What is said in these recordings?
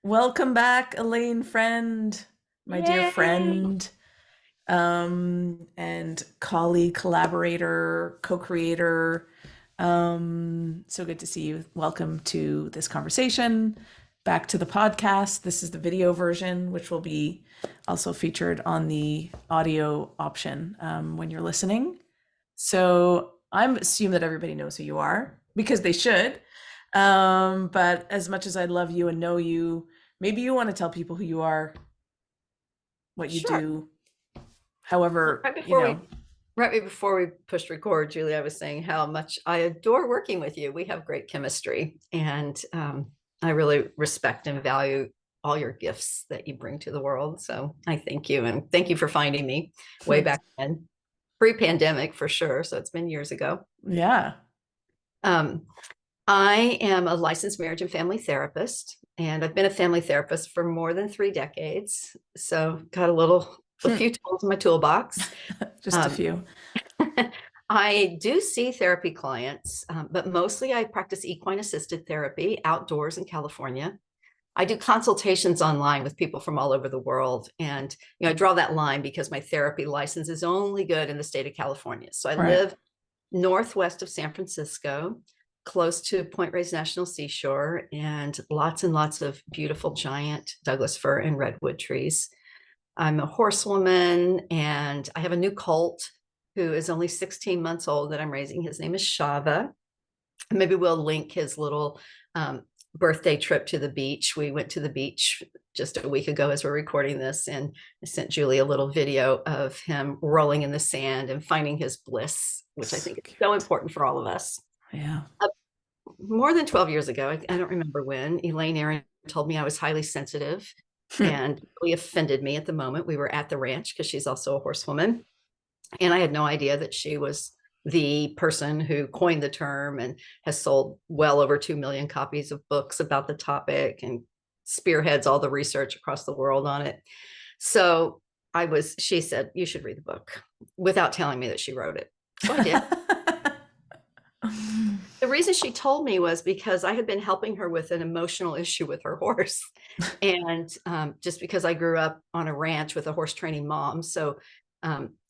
Welcome back, Alane Freund, my dear Yay! friend, and colleague, collaborator, co-creator. So good to see you. Welcome to this conversation. Back to the podcast. This is the video version, which will be also featured on the audio option when you're listening. So I'm assume that everybody knows who you are because they should. But as much as I love you and know you, maybe you want to tell people who you are, what you Sure. do, Well, however, right before we pushed record, Julie, I was saying how much I adore working with you. We have great chemistry, and I really respect and value all your gifts that you bring to the world. So I thank you, and thank you for finding me way back then, pre-pandemic for sure. So it's been years ago. yeah. Um, I am a licensed marriage and family therapist, and I've been a family therapist for more than 3 decades. So got a few tools in my toolbox. Just a Um, few. I do see therapy clients, but mostly I practice equine assisted therapy outdoors in California. I do consultations online with people from all over the world. And, I draw that line because my therapy license is only good in the state of California. So I Right. live northwest of San Francisco, close to Point Reyes National Seashore, and lots of beautiful giant Douglas fir and redwood trees. I'm a horsewoman, and I have a new colt who is only 16 months old that I'm raising. His name is Shava. Maybe we'll link his little birthday trip to the beach. We went to the beach just a week ago as we're recording this, and I sent Julie a little video of him rolling in the sand and finding his bliss, which I So think is so cute. important for all of us. Yeah. Uh, More than 12 years ago, I don't remember when, Elaine Aaron told me I was highly sensitive and really offended me at the moment. We were at the ranch because she's also a horsewoman. And I had no idea that she was the person who coined the term and has sold well over 2 million copies of books about the topic and spearheads all the research across the world on it. So she said, you should read the book without telling me that she wrote it. So I did. The reason she told me was because I had been helping her with an emotional issue with her horse. And just because I grew up on a ranch with a horse training mom. So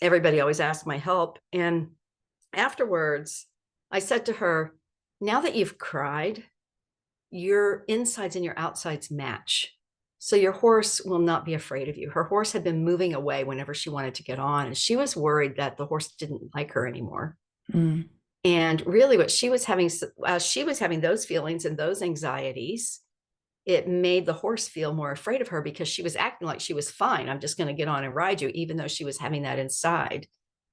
everybody always asked my help. And afterwards, I said to her, now that you've cried, your insides and your outsides match. So your horse will not be afraid of you. Her horse had been moving away whenever she wanted to get on, and she was worried that the horse didn't like her anymore. Mm. And really, what she was having, as she was having those feelings and those anxieties, it made the horse feel more afraid of her because she was acting like she was fine. I'm just going to get on and ride you, even though she was having that inside.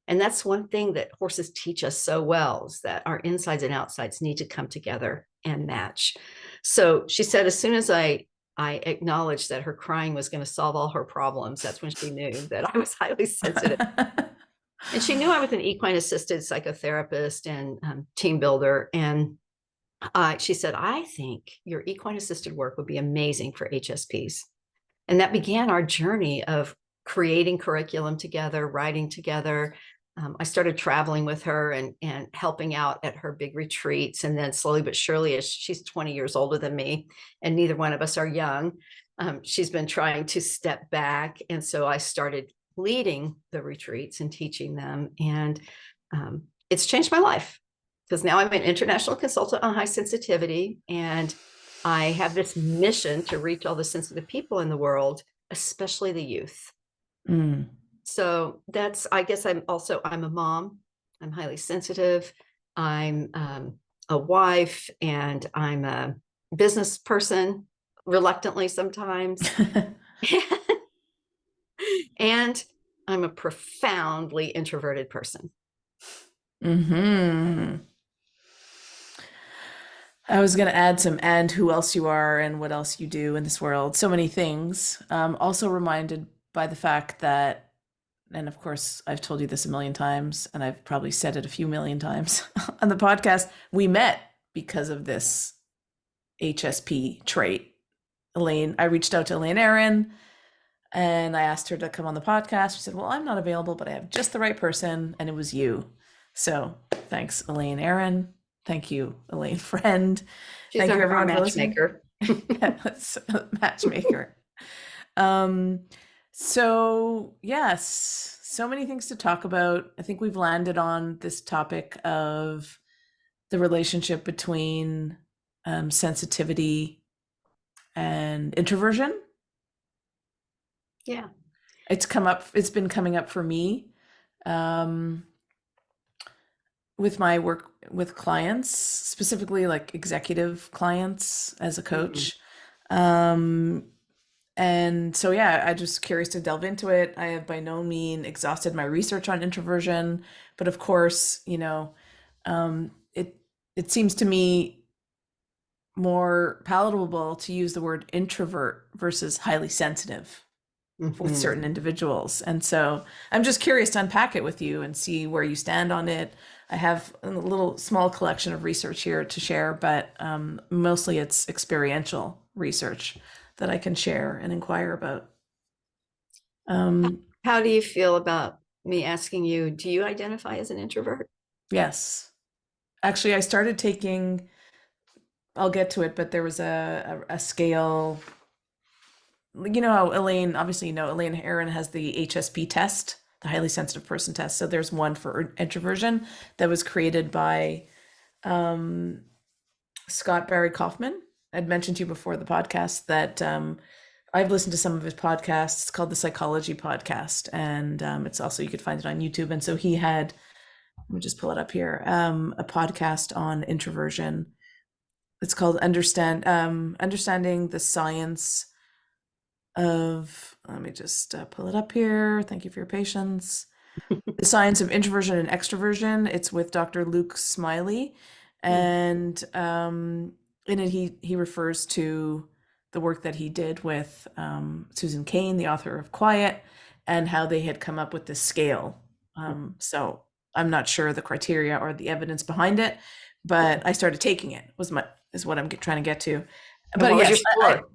And that's one thing that horses teach us so well, is that our insides and outsides need to come together and match. So she said, as soon as I acknowledged that her crying was going to solve all her problems, that's when she knew that I was highly sensitive. And she knew I was an equine assisted psychotherapist and team builder. And she said, I think your equine assisted work would be amazing for HSPs. And that began our journey of creating curriculum together, writing together. I started traveling with her and helping out at her big retreats. And then slowly but surely, as she's 20 years older than me, and neither one of us are young, she's been trying to step back. And so I started leading the retreats and teaching them. And it's changed my life because now I'm an international consultant on high sensitivity. And I have this mission to reach all the sensitive people in the world, especially the youth. Mm. So I guess I'm a mom. I'm highly sensitive. I'm a wife, and I'm a business person, reluctantly sometimes. And I'm a profoundly introverted person. Hmm. I was going to add some and who else you are and what else you do in this world. So many things. Also reminded by the fact that, and of course, I've told you this a million times, and I've probably said it a few million times on the podcast. We met because of this HSP trait. I reached out to Elaine Aaron and I asked her to come on the podcast. She said, well, I'm not available, but I have just the right person. And it was you. So thanks, Elaine Aaron. Thank you, Alane Freund. She's Thank you, our everyone, for listening. matchmaker. Yes, matchmaker. Um, so yes, so many things to talk about. I think we've landed on this topic of the relationship between sensitivity and introversion. Yeah. It's been coming up for me um, with my work with clients, specifically like executive clients as a Mhm. coach. Um, And so, yeah, I'm just curious to delve into it. I have by no means exhausted my research on introversion, but of course, it seems to me more palatable to use the word introvert versus highly sensitive with Mhm. certain individuals. And so, I'm just curious to unpack it with you and see where you stand on it. I have a little small collection of research here to share, but mostly it's experiential research that I can share and inquire about. Um, How do you feel about me asking you, do you identify as an introvert? yes. Actually, I started taking, I'll get to it, but there was a scale. You know how Elaine, obviously, Elaine Aaron has the HSP test, the highly sensitive person test. So there's one for introversion that was created by um, Scott Barry Kaufman. I'd mentioned to you before the podcast that I've listened to some of his podcasts. It's called the Psychology Podcast, and it's also, you could find it on YouTube. And so he had, let me just pull it up here, a podcast on introversion. It's called Understanding the Science of, let me just pull it up here. Thank you for your patience. The Science of Introversion and Extroversion. It's with Dr. Luke Smiley. Mm. And in it, he refers to the work that he did with Susan Cain, the author of Quiet, and how they had come up with this scale. So I'm not sure the criteria or the evidence behind it, but I started taking it. Is what I'm trying to get to. And But what was your yes, score?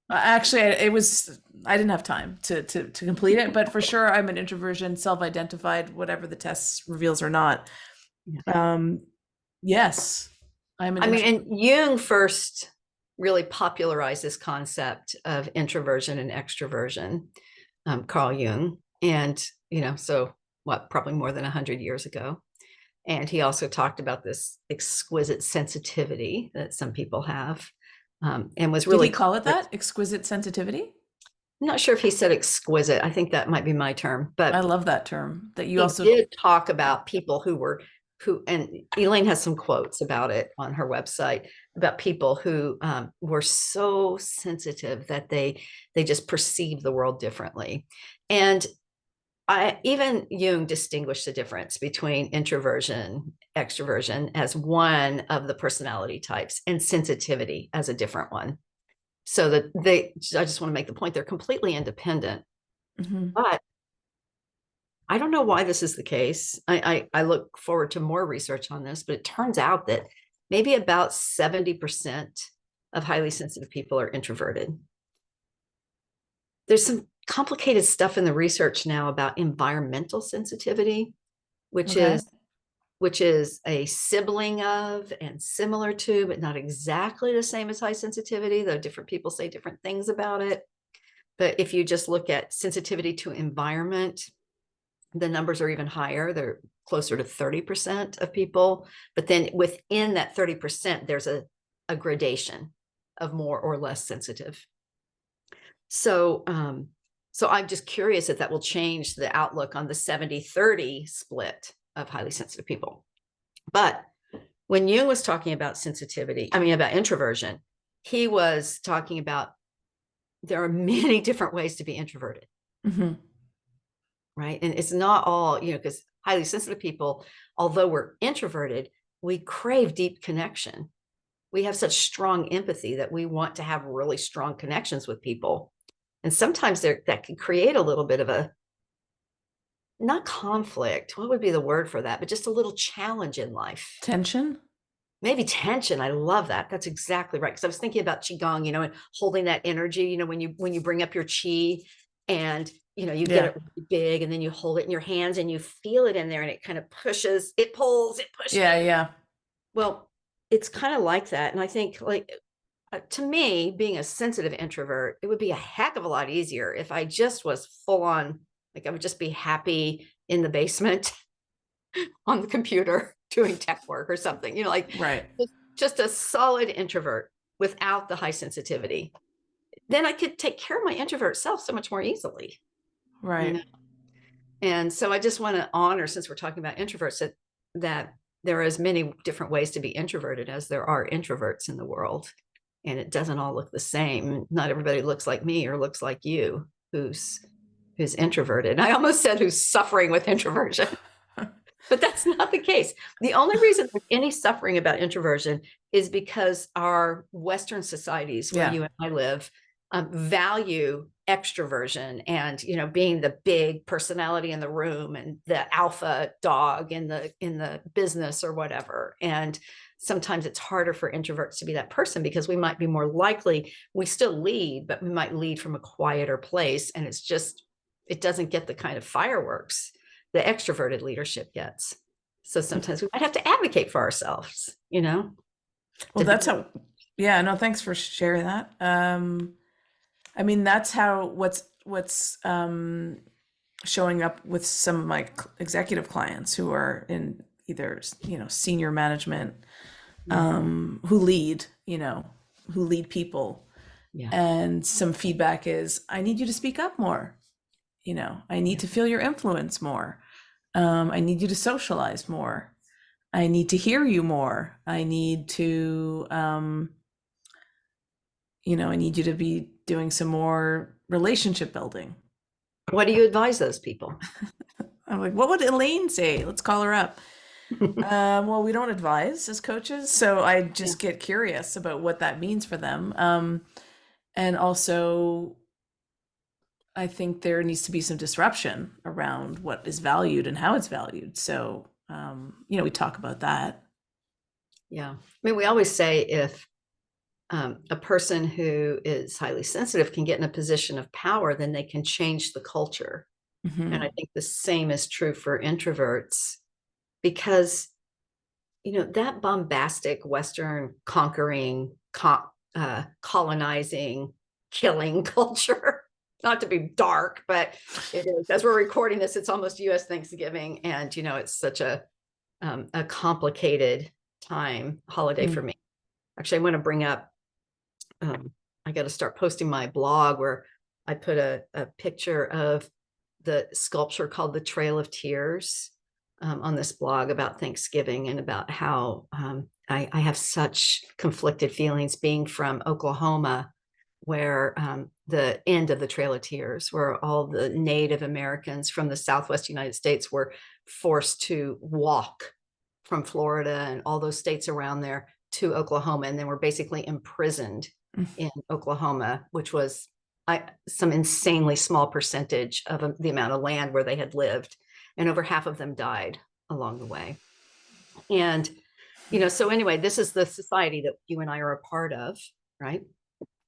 actually, it was, I didn't have time to complete it, but for sure, I'm an introversion, self-identified, whatever the test reveals or not. Yeah. Um, yes, I'm an I mean, introvert. and Jung first really popularized this concept of introversion and extroversion, Carl Jung. And, so what, probably more than 100 years ago. And he also talked about this exquisite sensitivity that some people have, and was Did really he call it clear. that? Exquisite sensitivity? I'm not sure if he said exquisite. I think that might be my term, I but love that term. That you he also, did talk about people and Elaine has some quotes about it on her website about people who were so sensitive that they just perceive the world differently. And even Jung distinguished the difference between introversion, extroversion as one of the personality types and sensitivity as a different one. So that I just want to make the point, they're completely independent. Mhm. But I don't know why this is the case. I look forward to more research on this, but it turns out that maybe about 70% of highly sensitive people are introverted. There's some complicated stuff in the research now about environmental sensitivity, which Okay. is which is a sibling of and similar to, but not exactly the same as high sensitivity, though different people say different things about it. But if you just look at sensitivity to environment, the numbers are even higher. They're closer to 30% of people. But then within that 30%, there's a gradation of more or less sensitive. So, so I'm just curious if that will change the outlook on the 70-30 split of highly sensitive people. But when Jung was talking about about introversion, he was talking about there are many different ways to be introverted, Mhm. right? And it's not all, because highly sensitive people, although we're introverted, we crave deep connection. We have such strong empathy that we want to have really strong connections with people. And sometimes that can create a little bit of not conflict. What would be the word for that? But just a little challenge in life. Tension? Maybe tension. I love that. That's exactly right. Because I was thinking about qigong, and holding that energy. When you bring up your chi, and you get Yeah. it really big, and then you hold it in your hands, and you feel it in there, and it kind of pushes, it pulls, it pushes. Yeah, yeah. Well, it's kind of like that, and I think to me, being a sensitive introvert, it would be a heck of a lot easier if I just was full on, like I would just be happy in the basement on the computer doing tech work or something, like Right. just a solid introvert without the high sensitivity. Then I could take care of my introvert self so much more easily, you know? Right. And so I just want to honor, since we're talking about introverts, that there are as many different ways to be introverted as there are introverts in the world. And it doesn't all look the same. Not everybody looks like me or looks like you, who's introverted. I almost said who's suffering with introversion, but that's not the case. The only reason there's any suffering about introversion is because our Western societies, where Yeah. you and I live, value extroversion and being the big personality in the room and the alpha dog in the business or whatever. And sometimes it's harder for introverts to be that person because we might be more likely, we still lead, but we might lead from a quieter place, and it doesn't get the kind of fireworks the extroverted leadership gets. So sometimes we might have to advocate for ourselves, Well, that's how, yeah, no, thanks for sharing that. I mean, that's how what's showing up with some of my executive clients who are in either, senior management, who lead people. Yeah. And some feedback is, I need you to speak up more. I need to feel your influence more. I need you to socialize more. I need to hear you more. I need to, I need you to be doing some more relationship building. What do you advise those people? I'm like, what would Alane say? Let's call her up. Well, we don't advise as coaches, so I just get curious about what that means for them. And also, I think there needs to be some disruption around what is valued and how it's valued. So, we talk about that. Yeah. I mean, we always say if a person who is highly sensitive can get in a position of power, then they can change the culture. Mm-hmm. And I think the same is true for introverts, because, that bombastic Western conquering, colonizing, killing culture, not to be dark, but it is. As we're recording this, it's almost US Thanksgiving. And, it's such a complicated holiday for me. Actually, I want to bring up, I got to start posting my blog where I put a picture of the sculpture called the Trail of Tears on this blog about Thanksgiving, and about how I have such conflicted feelings being from Oklahoma, where the end of the Trail of Tears, where all the Native Americans from the Southwest United States were forced to walk from Florida and all those states around there to Oklahoma, and then were basically imprisoned in Oklahoma, which was some insanely small percentage of the amount of land where they had lived, and over half of them died along the way. And so anyway, this is the society that you and I are a part of, right?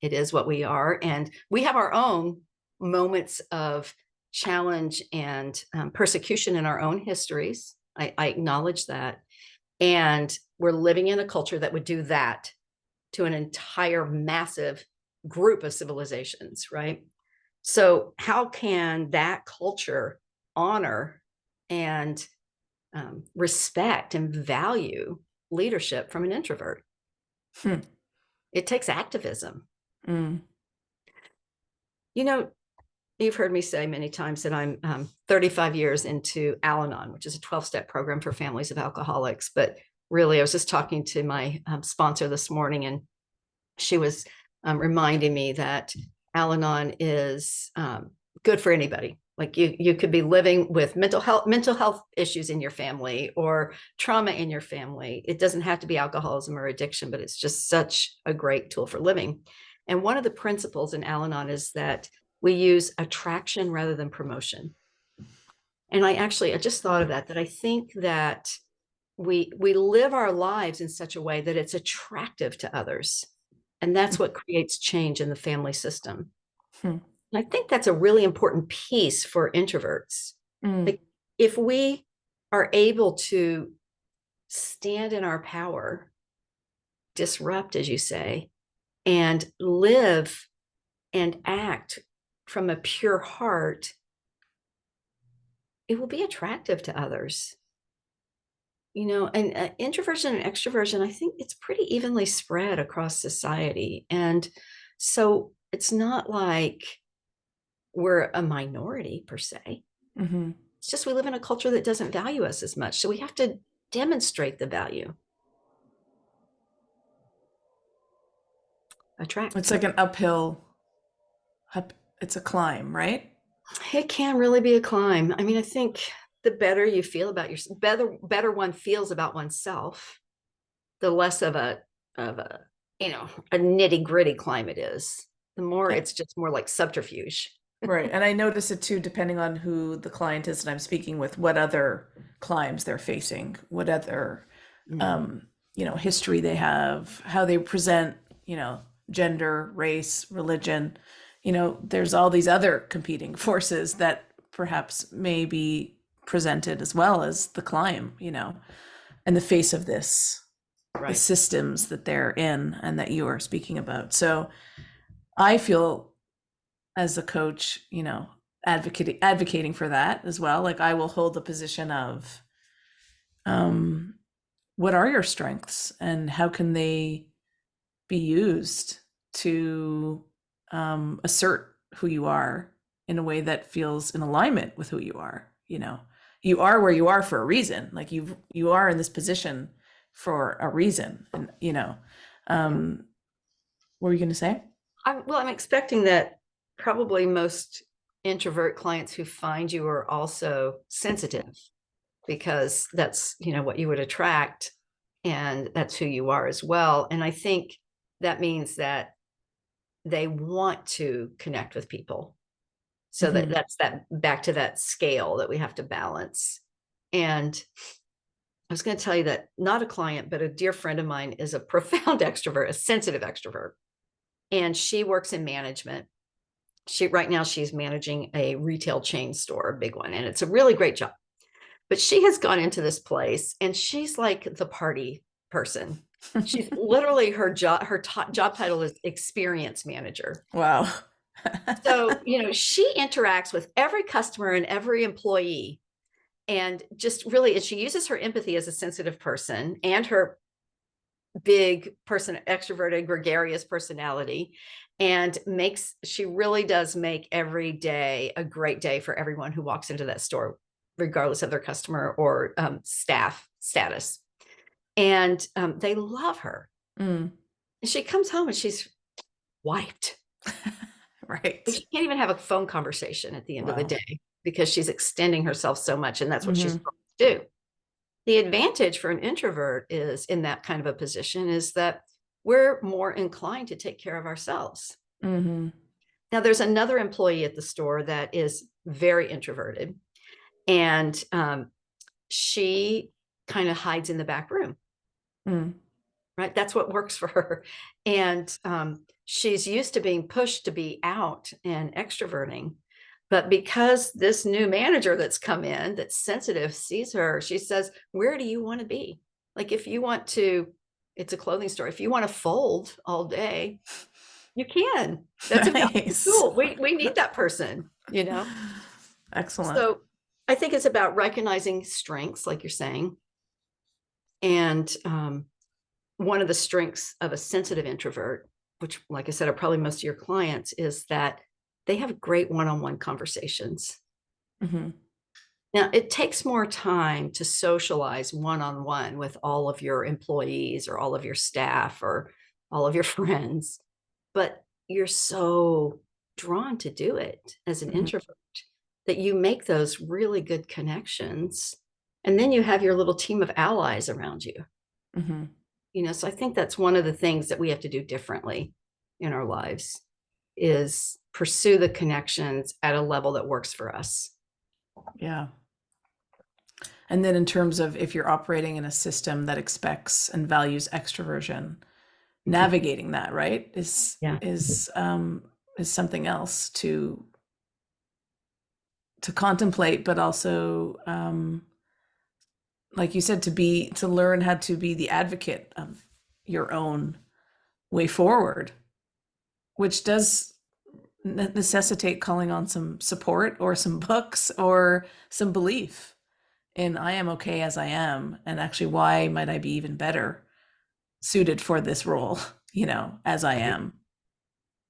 It is what we are, and we have our own moments of challenge and persecution in our own histories. I acknowledge that, and we're living in a culture that would do that to an entire massive group of civilizations, right? So how can that culture honor and respect and value leadership from an introvert? It takes activism. You've heard me say many times that I'm 35 years into Al-Anon, which is a 12-step program for families of alcoholics. But really, I was just talking to my sponsor this morning, and she was reminding me that Al-Anon is good for anybody. Like you could be living with mental health issues in your family or trauma in your family. It doesn't have to be alcoholism or addiction, but it's just such a great tool for living. And one of the principles in Al-Anon is that we use attraction rather than promotion. And I just thought of that I think that we live our lives in such a way that it's attractive to others. And that's what creates change in the family system. And I think that's a really important piece for introverts. Like, if we are able to stand in our power, disrupt, as you say, and live and act from a pure heart, it will be attractive to others. And introversion and extroversion, I think it's pretty evenly spread across society. And so it's not like we're a minority per se. Mm-hmm. It's just we live in a culture that doesn't value us as much. So we have to demonstrate the value. It's Attract. like an it's a climb, right? It can really be a climb. I mean, I think the better you feel about yourself, better one feels about oneself, the less of a a nitty-gritty climb it is. The more Yeah. it's just more like subterfuge. Right. And I notice it too, depending on who the client is that I'm speaking with, what other climbs they're facing, what other, history they have, how they present, gender, race, religion. There's all these other competing forces that perhaps may be presented as well as the climb, in the face of the Right. systems that they're in and that you are speaking about. So I feel as a coach, advocating for that as well. Like I will hold the position of, what are your strengths and how can they be used to assert who you are in a way that feels in alignment with who you are. You are where you are for a reason. Like you are in this position for a reason. And what were you going to say? I'm expecting that probably most introvert clients who find you are also sensitive, because that's what you would attract, and that's who you are as well. And I think that means that they want to connect with people. So Mm-hmm. that's that back to that scale that we have to balance. And I was going to tell you that not a client, but a dear friend of mine is a profound extrovert, a sensitive extrovert. And she works in management. Right now she's managing a retail chain store, a big one, and it's a really great job. But she has gone into this place and she's like the party person. She's literally her job title is experience manager. Wow. So, she interacts with every customer and every employee, and just really, she uses her empathy as a sensitive person and her big person, extroverted, gregarious personality, and she really does make every day a great day for everyone who walks into that store, regardless of their customer or staff status. And they love her. Mm. And she comes home and she's wiped. Right. She can't even have a phone conversation at the end of the Wow. day because she's extending herself so much. And that's what she's Mm-hmm. supposed to do. The advantage for an introvert is in that kind of a position is that we're more inclined to take care of ourselves. Mm-hmm. Now, there's another employee at the store that is very introverted, and she kind of hides in the back room. Mm. Right. That's what works for her. And she's used to being pushed to be out and extroverting. But because this new manager that's come in that's sensitive sees her, she says, "Where do you want to be? Like, if you want to, it's a clothing store. If you want to fold all day, you can. That's a valuable Nice. tool. We need that person. Excellent. So I think it's about recognizing strengths, like you're saying. And one of the strengths of a sensitive introvert, which, like I said, are probably most of your clients, is that they have great one-on-one conversations. Mm-hmm. Now, it takes more time to socialize one-on-one with all of your employees or all of your staff or all of your friends, but you're so drawn to do it as an Mm-hmm. introvert that you make those really good connections. And then you have your little team of allies around you. Mm-hmm. So I think that's one of the things that we have to do differently in our lives is pursue the connections at a level that works for us. Yeah. And then in terms of if you're operating in a system that expects and values extroversion, navigating that, right, is Yeah. is um is something else to contemplate, but also like you said, to learn how to be the advocate of your own way forward. which does necessitate calling on some support or some books or some belief in I am okay as I am, and actually why might I be even better suited for this role, as I am.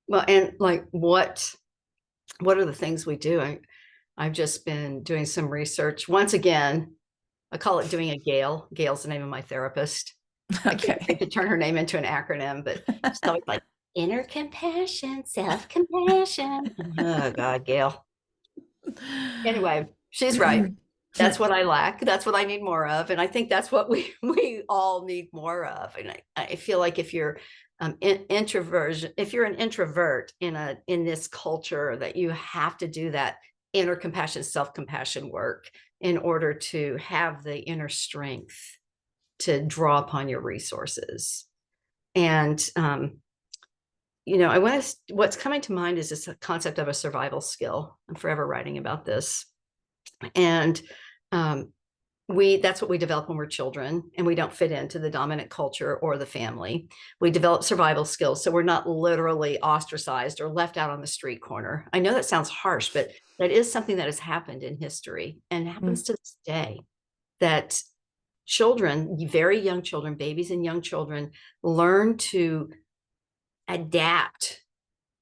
Well, and like what are the things we do? I've just been doing some research. Once again, I call it doing a Gail. Gail's the name of my therapist. I can't think to Okay. turn her name into an acronym, but she's always like inner compassion, self-compassion. Oh God, Gail. Anyway, she's right. That's what I lack. That's what I need more of. And I think that's what we all need more of. And I feel like if you're introversion, if you're an introvert in this culture, that you have to do that inner compassion, self-compassion work in order to have the inner strength to draw upon your resources. And what's coming to mind is this concept of a survival skill. I'm forever writing about this. And that's what we develop when we're children and we don't fit into the dominant culture or the family. We develop survival skills, so we're not literally ostracized or left out on the street corner. I know that sounds harsh, but that is something that has happened in history and happens to this day, that children, very young children, babies and young children, learn to adapt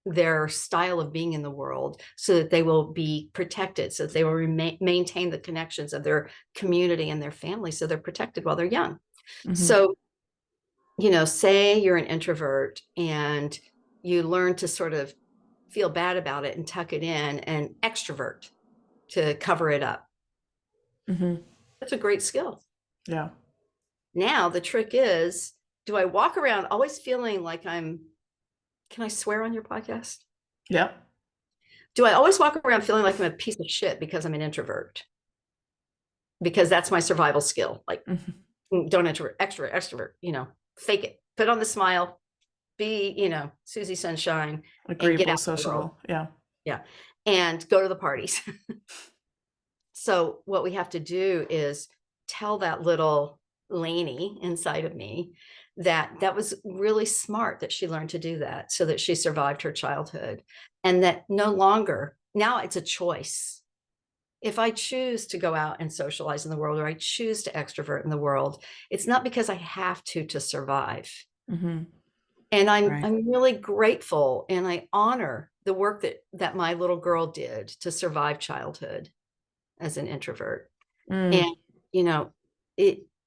their style of being in the world so that they will be protected, so that they will maintain the connections of their community and their family, so they're protected while they're young. So, say you're an introvert and you learn to sort of feel bad about it and tuck it in and extrovert to cover it up. That's a great skill. Yeah. Now the trick is, do I walk around always feeling like can I swear on your podcast? Yeah. Do I always walk around feeling like I'm a piece of shit because I'm an introvert? Because that's my survival skill. Like, don't introvert, extrovert, fake it, put on the smile, be, Susie Sunshine, and get Agreeable, out in the world. sociable. Yeah. Yeah. And go to the parties. So what we have to do is tell that little Lainey inside of me that was really smart that she learned to do that, so that she survived her childhood, and that no longer, now it's a choice. If I choose to go out and socialize in the world, or I choose to extrovert in the world, it's not because I have to survive. And I'm really grateful, and I honor the work that my little girl did to survive childhood as an introvert. And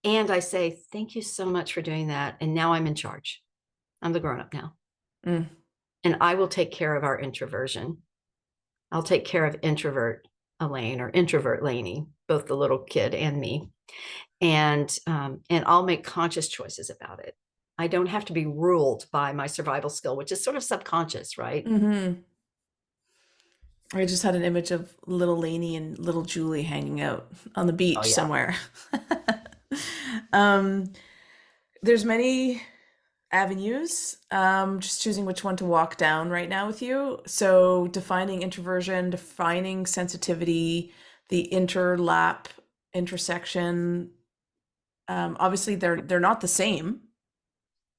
and I say, thank you so much for doing that. And now I'm in charge. I'm the grown-up now. And I will take care of our introversion. I'll take care of introvert Alane or introvert Lainey, both the little kid and me. And I'll make conscious choices about it. I don't have to be ruled by my survival skill, which is sort of subconscious, right? I just had an image of little Lainey and little Julie hanging out on the beach somewhere. There's many avenues, just choosing which one to walk down right now with you. So defining introversion, defining sensitivity, the intersection. Obviously they're not the same.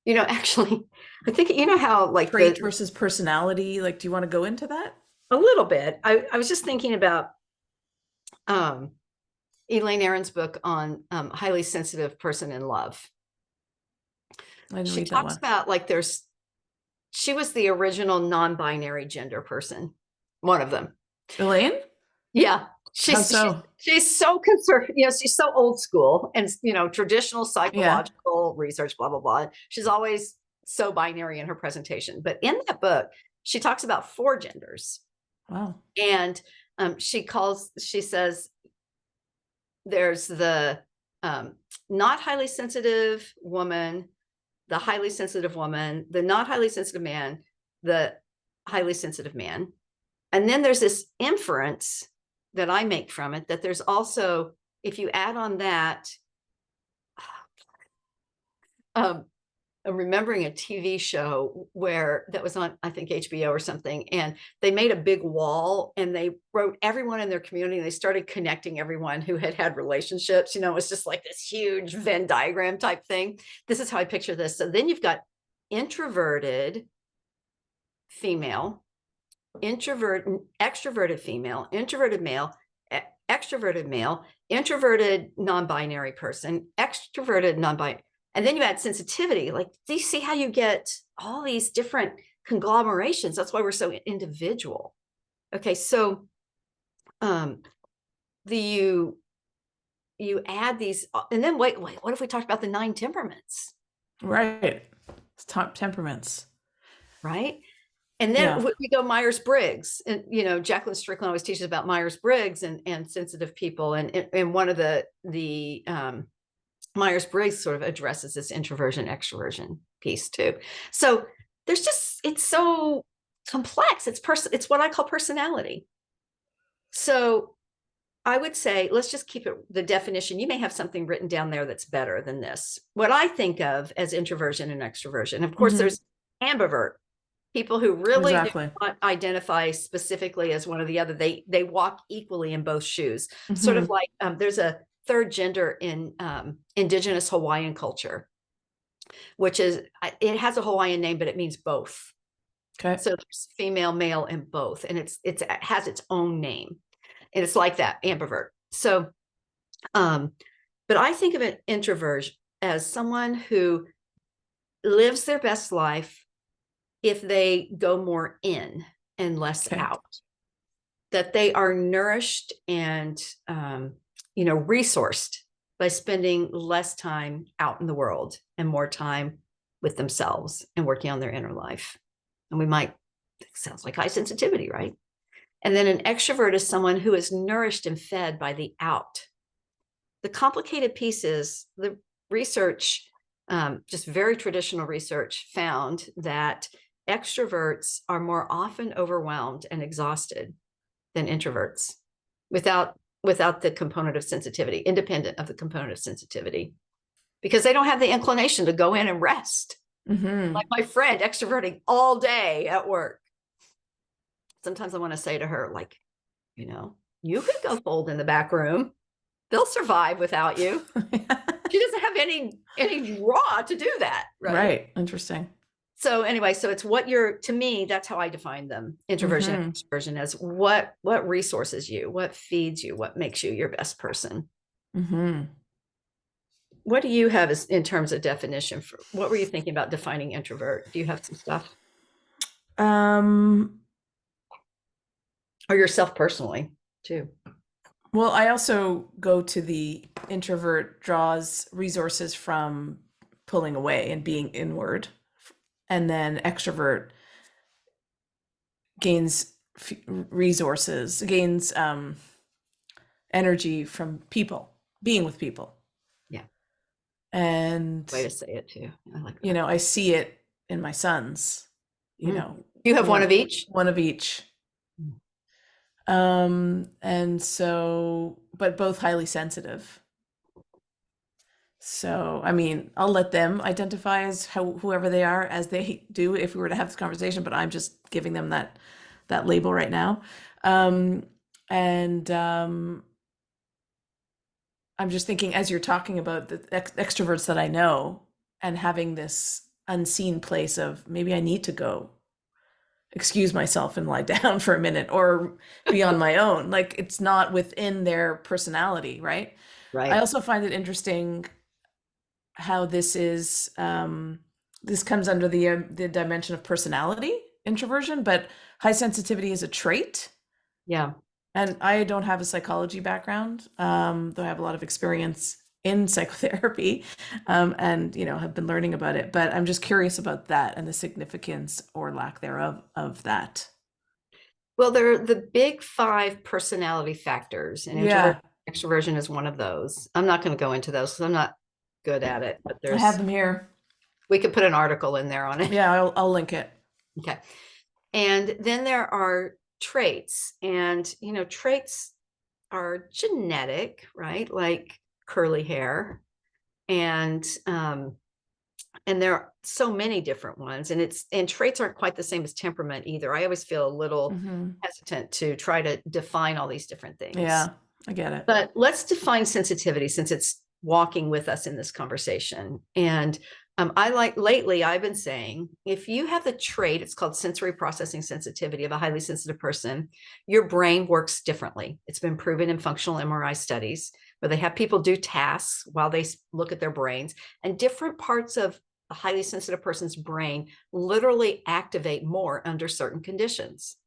Actually, I think, how like trait versus personality, like, do you want to go into that? A little bit. I was just thinking about Elaine Aron's book on highly sensitive person in love. She talks about like she was the original non-binary gender person, one of them. Elaine? Yeah. She's so conservative, she's so old school and, traditional psychological research, blah, blah, blah. She's always so binary in her presentation. But in that book, she talks about 4 genders. Wow. And she says there's the not highly sensitive woman, the highly sensitive woman, the not highly sensitive man, the highly sensitive man. And then there's this inference that I make from it, that there's also, if you add on that, I'm remembering a TV show that was on, I think, HBO or something, and they made a big wall and they wrote everyone in their community, and they started connecting everyone who had relationships. It was just like this huge Venn diagram type thing. This is how I picture this. So then you've got introverted, female, extroverted female, introverted male, extroverted male, introverted non-binary person, extroverted non-binary, and then you add sensitivity. Like, do you see how you get all these different conglomerations? That's why we're so individual. Okay, so you add these, and then wait, what if we talked about the 9 temperaments? Right. It's top temperaments. Right. And then we go Myers-Briggs, and Jacqueline Strickland always teaches about Myers-Briggs and sensitive people, and one of the Myers-Briggs sort of addresses this introversion extroversion piece too. So there's just, it's so complex. It's what I call personality. So I would say, let's just keep it the definition. You may have something written down there that's better than this. What I think of as introversion and extroversion. Of course, there's ambivert, people who really do not identify specifically as one or the other. They walk equally in both shoes. Sort of like there's a third gender in indigenous Hawaiian culture, which is, it has a Hawaiian name, but it means both. Okay. So there's female, male, and both, and it has its own name. And it's like that, ambivert. So, but I think of an introvert as someone who lives their best life if they go more in and less out, that they are nourished and, resourced by spending less time out in the world and more time with themselves and working on their inner life. And it sounds like high sensitivity, right? And then an extrovert is someone who is nourished and fed by the out. The complicated piece is the research, just very traditional research, found that extroverts are more often overwhelmed and exhausted than introverts without the component of sensitivity, independent of the component of sensitivity, because they don't have the inclination to go in and rest. Like my friend extroverting all day at work. Sometimes I want to say to her, like, you could go fold in the back room. They'll survive without you. She doesn't have any raw to do that. Right. Interesting. So anyway, so it's to me, that's how I define them. Introversion and extroversion as what resources you, what feeds you, what makes you your best person. What do you have in terms of definition for, what were you thinking about defining introvert? Do you have some stuff? Or yourself personally too? Well, I also go to the introvert draws resources from pulling away and being inward. And then extrovert gains resources, gains energy from people, being with people. Yeah. And way to say it too. I like that. I see it in my sons, You have one of each? One of each. And so, but both highly sensitive. So, I mean, I'll let them identify as whoever they are as they do if we were to have this conversation, but I'm just giving them that label right now. I'm just thinking, as you're talking about the extroverts that I know and having this unseen place of maybe I need to go excuse myself and lie down for a minute or be on my own. Like, it's not within their personality, right? Right. I also find it interesting how this is, this comes under the dimension of personality, introversion, but high sensitivity is a trait. Yeah. And I don't have a psychology background, though I have a lot of experience in psychotherapy, and have been learning about it. But I'm just curious about that and the significance or lack thereof of that. Well, there are the big 5 personality factors, and extroversion is one of those. I'm not going to go into those because I'm not good at it, but I have them here. We could put an article in there on it. Yeah, I'll link it. Okay. And then there are traits, and traits are genetic, right? Like curly hair, and there are so many different ones, and traits aren't quite the same as temperament either. I always feel a little hesitant to try to define all these different things. Yeah, I get it. But let's define sensitivity, since it's walking with us in this conversation. And Lately, I've been saying, if you have the trait, it's called sensory processing sensitivity of a highly sensitive person, your brain works differently. It's been proven in functional MRI studies where they have people do tasks while they look at their brains, and different parts of a highly sensitive person's brain literally activate more under certain conditions.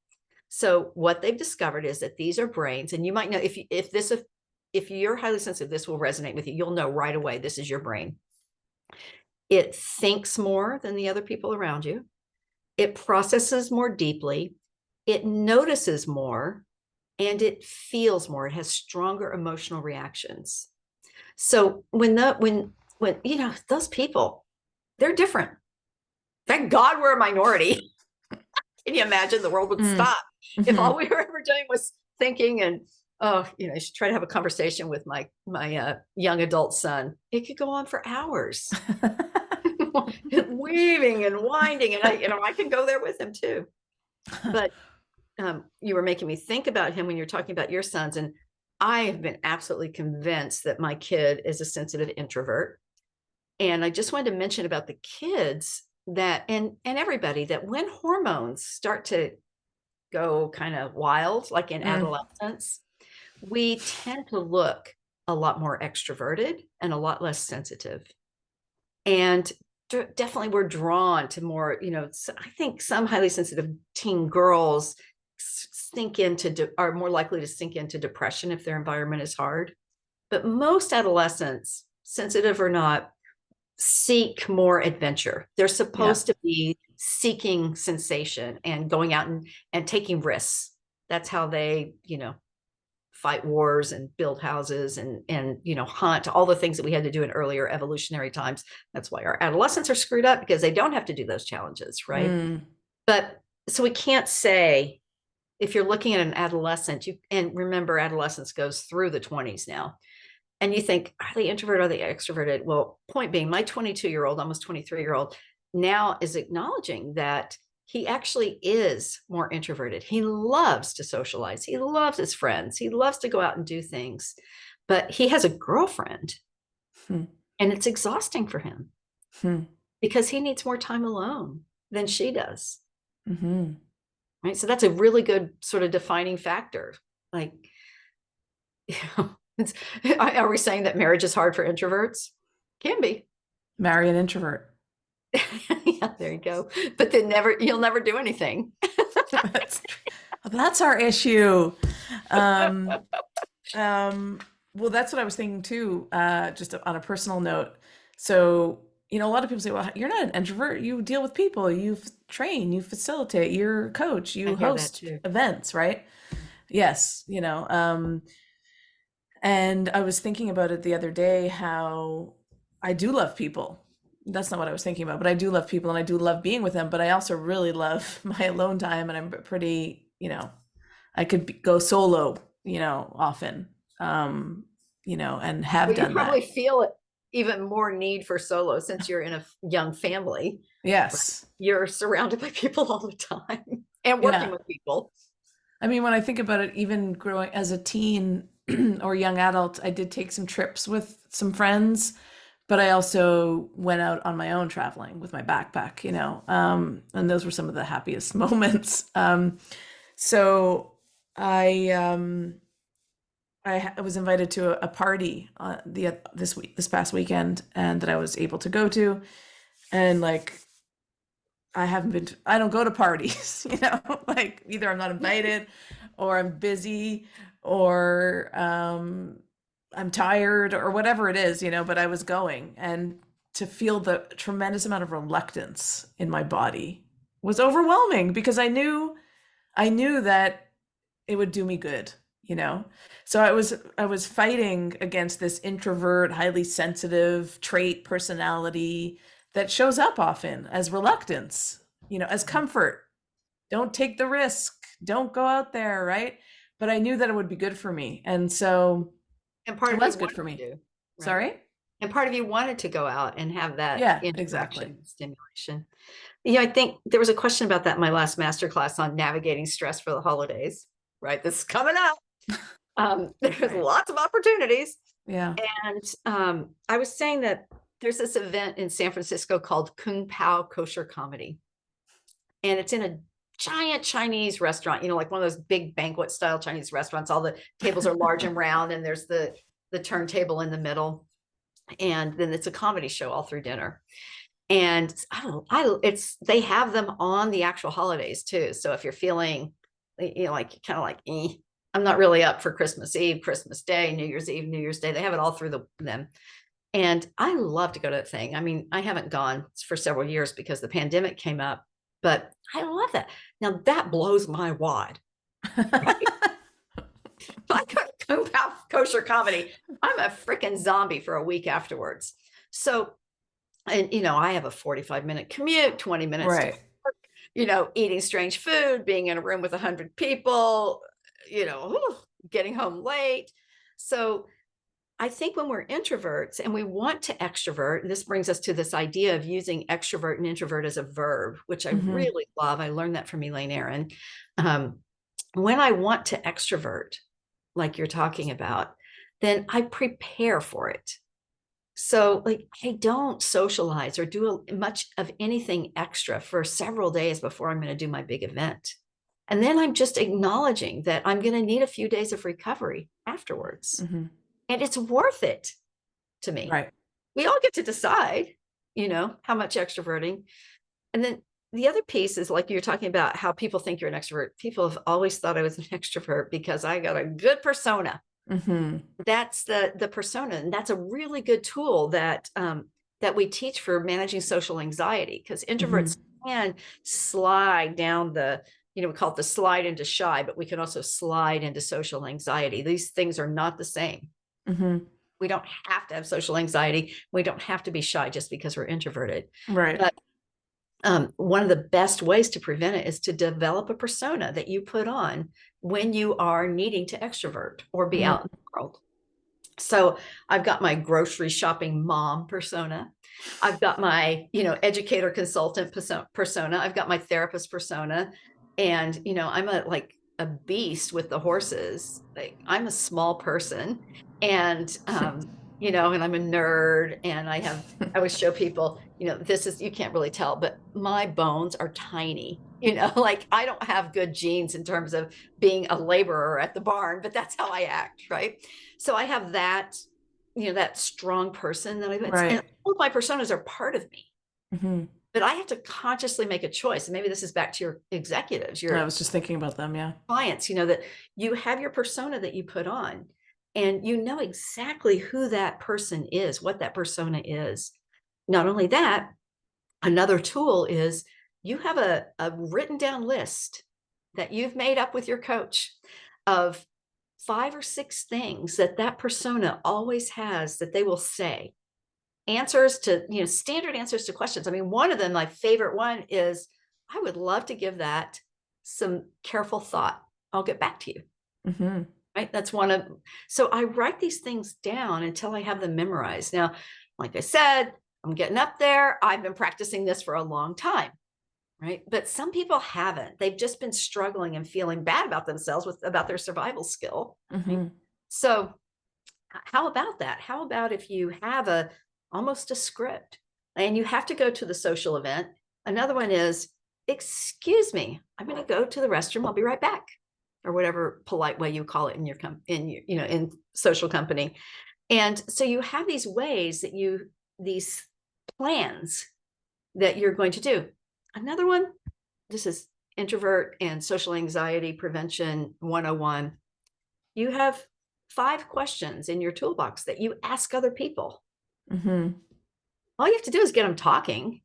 So what they've discovered is that these are brains, and you might know if you're highly sensitive, this will resonate with you. You'll know right away this is your brain. It thinks more than the other people around you. It processes more deeply. It notices more, and it feels more. It has stronger emotional reactions. So when those people, they're different. Thank God we're a minority. Can you imagine the world would stop if all we were ever doing was thinking and you should try to have a conversation with my young adult son. It could go on for hours. Weaving and winding, and I can go there with him too. But you were making me think about him when you're talking about your sons, and I have been absolutely convinced that my kid is a sensitive introvert. And I just wanted to mention about the kids that and everybody that when hormones start to go kind of wild, like in adolescence, we tend to look a lot more extroverted and a lot less sensitive. And definitely we're drawn to more, I think some highly sensitive teen girls are more likely to sink into depression if their environment is hard. But most adolescents, sensitive or not, seek more adventure. They're supposed to be seeking sensation and going out and taking risks. That's how they, fight wars and build houses and hunt, all the things that we had to do in earlier evolutionary times. That's why our adolescents are screwed up, because they don't have to do those challenges, right? But so we can't say, if you're looking at an adolescent, and remember, adolescence goes through the 20s now, and you think, are they introvert, are they extroverted? Well, point being, my 22-year-old, almost 23-year-old now is acknowledging that he actually is more introverted. He loves to socialize. He loves his friends. He loves to go out and do things, but he has a girlfriend and it's exhausting for him because he needs more time alone than she does. Right. So that's a really good sort of defining factor. Like, are we saying that marriage is hard for introverts? Can be. Marry an introvert. Yeah, there you go. But then you'll never do anything. That's our issue. Well, that's what I was thinking too, just on a personal note. So, a lot of people say, well, you're not an introvert. You deal with people, you train, you facilitate, you're a coach, you host events, right? Yes. And I was thinking about it the other day, how I do love people. That's not what I was thinking about, but I do love people and I do love being with them, but I also really love my alone time, and I'm pretty, I could go solo, often, and have done you probably that. feel it even more need for solo since you're in a young family. Yes. Right? You're surrounded by people all the time and working with people. I mean, when I think about it, even growing as a teen or young adult, I did take some trips with some friends, but I also went out on my own traveling with my backpack, and those were some of the happiest moments. So I was invited to a party this past weekend, and that I was able to go to, and I don't go to parties, like either I'm not invited or I'm busy or I'm tired or whatever it is, but I was going, and to feel the tremendous amount of reluctance in my body was overwhelming, because I knew that it would do me good, So I was fighting against this introvert, highly sensitive trait personality that shows up often as reluctance, as comfort. Don't take the risk. Don't go out there, right? But I knew that it would be good for me. And so it was good for me. Right? Sorry? And part of you wanted to go out and have that interaction, stimulation. I think there was a question about that in my last masterclass on navigating stress for the holidays, right? This is coming up. There's lots of opportunities. Yeah. And I was saying that there's this event in San Francisco called Kung Pao Kosher Comedy. And it's in a giant Chinese restaurant, like one of those big banquet style Chinese restaurants. All the tables are large and round, and there's the turntable in the middle. And then it's a comedy show all through dinner. And they have them on the actual holidays too. So if you're feeling, like kind of like, I'm not really up for Christmas Eve, Christmas Day, New Year's Eve, New Year's Day, they have it all through them. And I love to go to that thing. I mean, I haven't gone for several years because the pandemic came up, but I love that. Now that blows my wad. Right? I go to Kung Pao Kosher Comedy, I'm a freaking zombie for a week afterwards. So, and I have a 45-minute commute, 20 minutes to work, eating strange food, being in a room with 100 people, getting home late. So I think when we're introverts and we want to extrovert, and this brings us to this idea of using extrovert and introvert as a verb, which I really love. I learned that from Alane Freund. When I want to extrovert, like you're talking about, then I prepare for it. So like I don't socialize or do much of anything extra for several days before I'm going to do my big event. And then I'm just acknowledging that I'm going to need a few days of recovery afterwards. And it's worth it to me. Right. We all get to decide, how much extroverting. And then the other piece is like you're talking about how people think you're an extrovert. People have always thought I was an extrovert because I got a good persona. That's the persona. And that's a really good tool that we teach for managing social anxiety, because introverts can slide down we call it the slide into shy, but we can also slide into social anxiety. These things are not the same. We don't have to have social anxiety. We don't have to be shy just because we're introverted. Right. But one of the best ways to prevent it is to develop a persona that you put on when you are needing to extrovert or be out in the world. So I've got my grocery shopping mom persona. I've got my, educator consultant persona. I've got my therapist persona. And, I'm a beast with the horses. Like, I'm a small person, and and I'm a nerd, and I always show people, this is, you can't really tell, but my bones are tiny, like I don't have good genes in terms of being a laborer at the barn, but that's how I act. Right. So I have that, that strong person that and all of my personas are part of me. But I have to consciously make a choice. And maybe this is back to your executives. I was just thinking about them. Yeah. Clients, that you have your persona that you put on, and you know exactly who that person is, what that persona is. Not only that, another tool is you have a written down list that you've made up with your coach of 5 or 6 things that persona always has that they will say. Answers to, standard answers to questions. I mean, one of them, my favorite one is, I would love to give that some careful thought. I'll get back to you. Right. That's so I write these things down until I have them memorized. Now, like I said, I'm getting up there. I've been practicing this for a long time. Right. But some people haven't. They've just been struggling and feeling bad about themselves about their survival skill. Right? So how about that? How about if you have almost a script and you have to go to the social event? Another one is, excuse me, I'm going to go to the restroom. I'll be right back, or whatever polite way you call it in your in social company. And so you have these ways that these plans that you're going to do. Another one, this is introvert and social anxiety prevention 101. You have 5 questions in your toolbox that you ask other people. All you have to do is get them talking.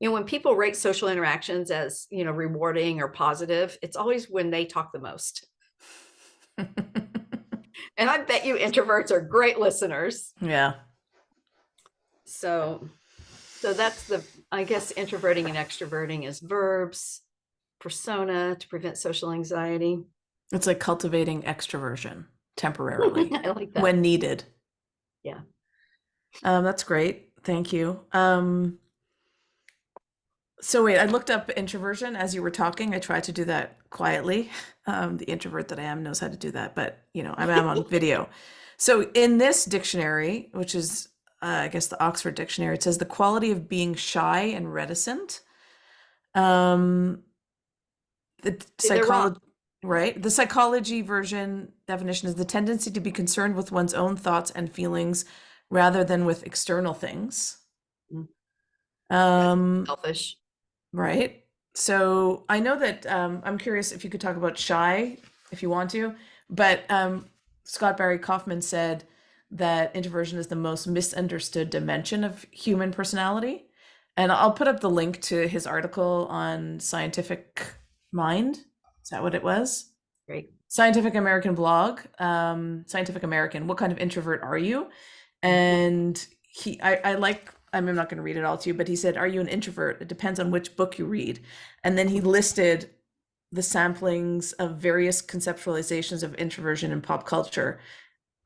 When people rate social interactions as, rewarding or positive, it's always when they talk the most. And I bet you introverts are great listeners. Yeah. So that's I guess introverting and extroverting is verbs, persona to prevent social anxiety. It's like cultivating extroversion temporarily I like that. when needed. Yeah. That's great. Thank you. So wait, I looked up introversion as you were talking. I tried to do that quietly. The introvert that I am knows how to do that, but I'm on video. So in this dictionary, which is I guess the Oxford Dictionary. It says the quality of being shy and reticent. Um, the See, they're wrong. psychology, right? The psychology version definition is the tendency to be concerned with one's own thoughts and feelings rather than with external things. Mm, That's Um, selfish. right. So I know that I'm curious if you could talk about shy, if you want to, but Scott Barry Kaufman said that introversion is the most misunderstood dimension of human personality. And I'll put up the link to his article on Scientific Mind. Is that what it was? Great. Scientific American blog, Scientific American. What kind of introvert are you? And I like, I'm not going to read it all to you, but he said, "Are you an introvert? It depends on which book you read." And then he listed the samplings of various conceptualizations of introversion in pop culture,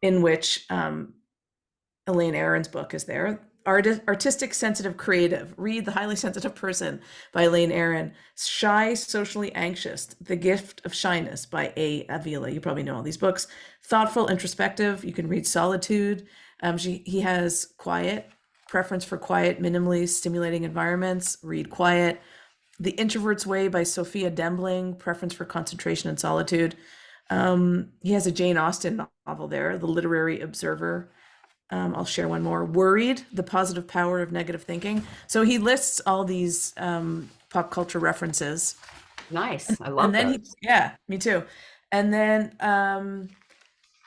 in which Elaine Aron's book is there. Artistic, sensitive, creative. Read The Highly Sensitive Person by Elaine Aron. Shy, socially anxious. The Gift of Shyness by A. Avila. You probably know all these books. Thoughtful, introspective. You can read Solitude. He has Quiet. Preference for quiet, minimally stimulating environments. Read Quiet. The Introvert's Way by Sophia Dembling. Preference for concentration and solitude. He has a Jane Austen novel there, The Literary Observer. I'll share one more. Worried, The Positive Power of Negative Thinking. So he lists all these pop culture references. Nice. I And love then those. yeah, me too. And then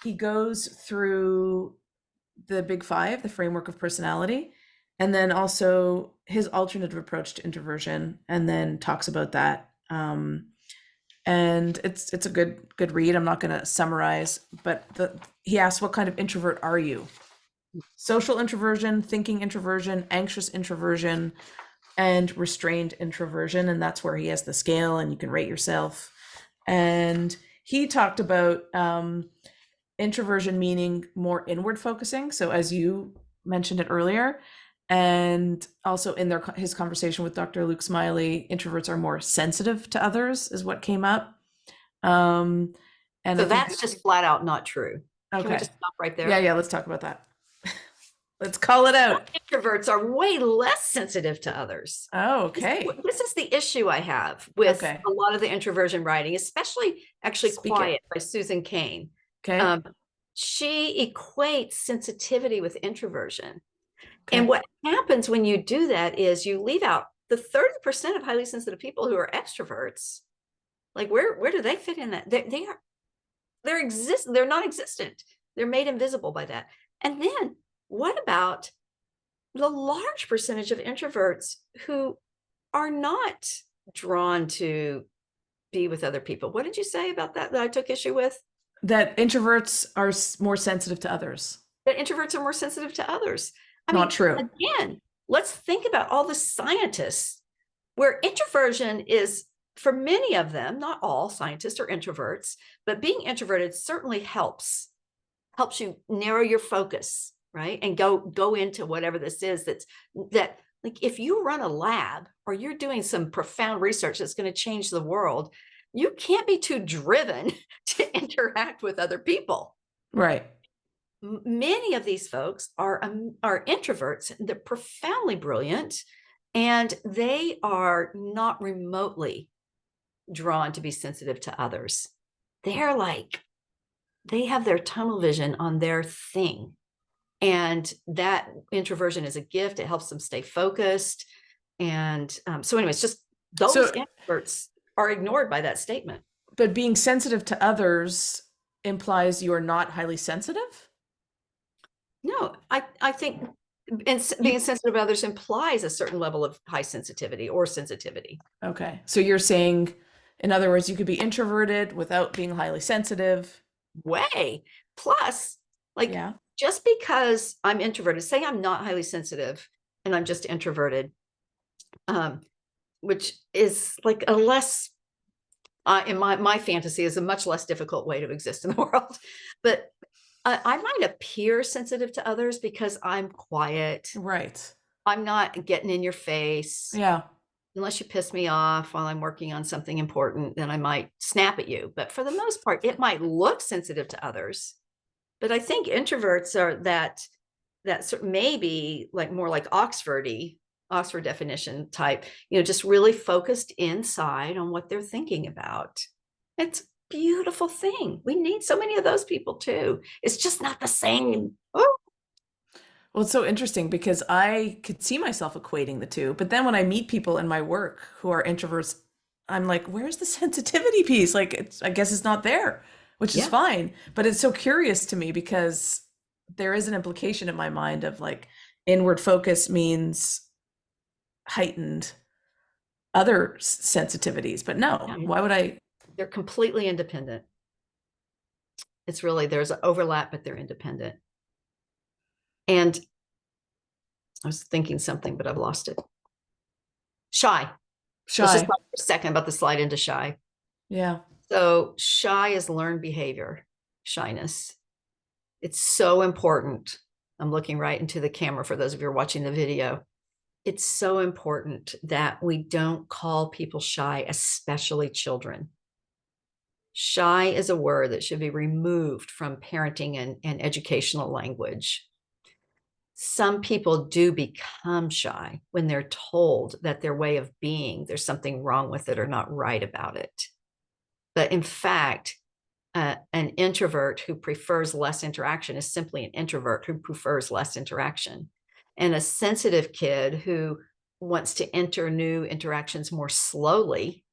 he goes through the Big Five, the framework of personality, and then also his alternative approach to introversion, and then talks about that. And it's a good read. I'm not going to summarize, but he asks, what kind of introvert are you? Social introversion, thinking introversion, anxious introversion, and restrained introversion. And that's where he has the scale and you can rate yourself. And he talked about introversion meaning more inward focusing. So as you mentioned it earlier, and also in his conversation with Dr. Luke Smiley, introverts are more sensitive to others is what came up. And So I think, that's just flat out not true. Can we okay. just stop right there? Yeah, let's talk about that. Let's call it out. Introverts are way less sensitive to others. Oh, okay. This is the issue I have with Okay. a lot of the introversion writing, especially actually Speak Quiet it. by Susan Cain. Okay. She equates sensitivity with introversion. And Okay. what happens when you do that is you leave out the 30% of highly sensitive people who are extroverts. Like where do they fit in that? They're non-existent. They're made invisible by that. And then what about the large percentage of introverts who are not drawn to be with other people? What did you say about that I took issue with? That introverts are more sensitive to others. That introverts are more sensitive to others. I Not mean, true. again, let's think about all the scientists where introversion is, for many of them, not all scientists are introverts, but being introverted certainly helps you narrow your focus, right? And go into whatever this is that like if you run a lab or you're doing some profound research that's going to change the world, you can't be too driven to interact with other people. Right. Many of these folks are introverts. They're profoundly brilliant, and they are not remotely drawn to be sensitive to others. They're like, they have their tunnel vision on their thing. And that introversion is a gift. It helps them stay focused. And so anyways, just those introverts are ignored by that statement. But being sensitive to others implies you're not highly sensitive? No, I think being sensitive to others implies a certain level of high sensitivity or sensitivity. Okay. So you're saying, in other words, you could be introverted without being highly sensitive. Way. Plus, like, yeah. Just because I'm introverted, say I'm not highly sensitive and I'm just introverted, which is like a less, in my fantasy, is a much less difficult way to exist in the world. But I might appear sensitive to others because I'm quiet. Right. I'm not getting in your face. Yeah. Unless you piss me off while I'm working on something important, then I might snap at you. But for the most part, it might look sensitive to others. But I think introverts are that maybe like more like Oxford definition type, just really focused inside on what they're thinking about. It's a beautiful thing. We need so many of those people too. It's just not the same. Oh, Well, it's so interesting because I could see myself equating the two, but then when I meet people in my work who are introverts, I'm like, where's the sensitivity piece? Like, I guess it's not there, which is yeah. fine. But it's so curious to me because there is an implication in my mind of like inward focus means heightened other sensitivities. But no, Yeah. why would I? They're completely independent. It's really, there's an overlap, but they're independent. And I was thinking something, but I've lost it. Shy. Let's just Shy. talk for a second about the slide into shy. Yeah. So shy is learned behavior, shyness. It's so important. I'm looking right into the camera for those of you who are watching the video. It's so important that we don't call people shy, especially children. Shy is a word that should be removed from parenting and educational language. Some people do become shy when they're told that their way of being, there's something wrong with it or not right about it. But in fact, an introvert who prefers less interaction is simply an introvert who prefers less interaction. And a sensitive kid who wants to enter new interactions more slowly,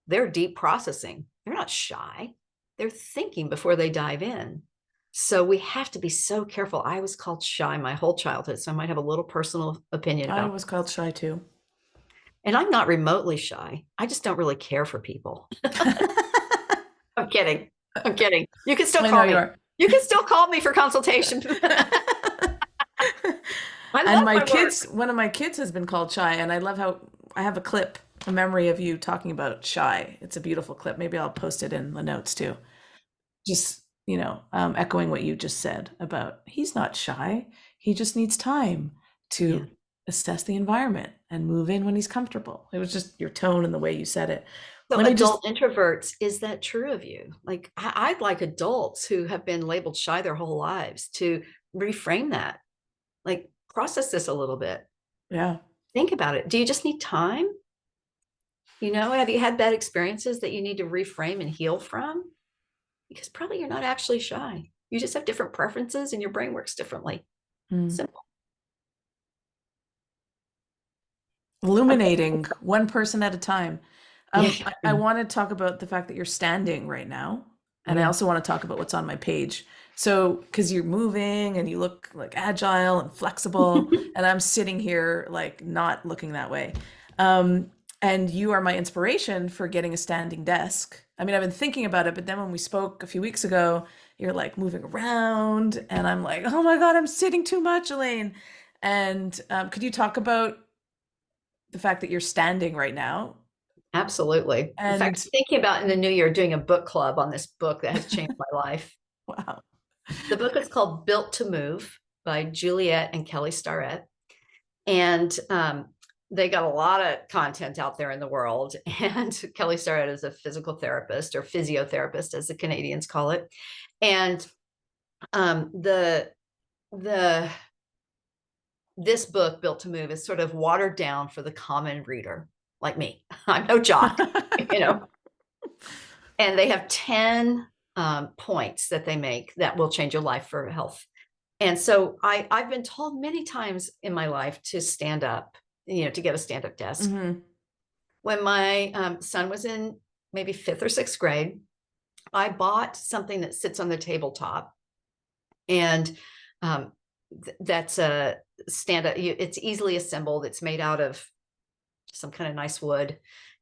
they're deep processing. They're not shy. They're thinking before they dive in. So we have to be so careful. I was called shy my whole childhood, so I might have a little personal opinion I about was called shy too. and I'm not remotely shy. I just don't really care for people. I'm kidding. I'm kidding. You can still I know call you me. are. You can still call me for consultation. I And love my my work. kids, one of my kids has been called shy, and I love how I have a clip, a memory of you talking about shy. It's a beautiful clip. Maybe I'll post it in the notes too. Just, echoing what you just said about he's not shy. He just needs time Yeah. to assess the environment and move in when he's comfortable. It was just your tone and the way you said it. So Let me just, adult introverts, is that true of you? Like I'd like adults who have been labeled shy their whole lives to reframe that. Like process this a little bit. yeah. Think about it. Do you just need time? Have you had bad experiences that you need to reframe and heal from? Because probably you're not actually shy. You just have different preferences and your brain works differently. Mm. Simple. Illuminating one person at a time. Yeah. I want to talk about the fact that you're standing right now. Oh, And I yeah. also want to talk about what's on my page. So, because you're moving and you look like agile and flexible, and I'm sitting here like not looking that way. Um, and you are my inspiration for getting a standing desk. I mean, I've been thinking about it, but then when we spoke a few weeks ago, you're like moving around, and I'm like, oh my God, I'm sitting too much, Alane. And could you talk about the fact that you're standing right now? Absolutely. In fact, And I'm thinking about in the new year doing a book club on this book that has changed my life. wow. The book is called Built to Move by Juliet and Kelly Starrett. And they got a lot of content out there in the world. And Kelly Starrett is a physical therapist or physiotherapist, as the Canadians call it. And the this book, Built to Move, is sort of watered down for the common reader like me. I'm no jock, you know. And they have 10 points that they make that will change your life for health. And so I've been told many times in my life to stand up, to get a stand-up desk. Mm-hmm. When my son was in maybe 5th or 6th grade, I bought something that sits on the tabletop. And that's a stand-up. It's easily assembled. It's made out of some kind of nice wood,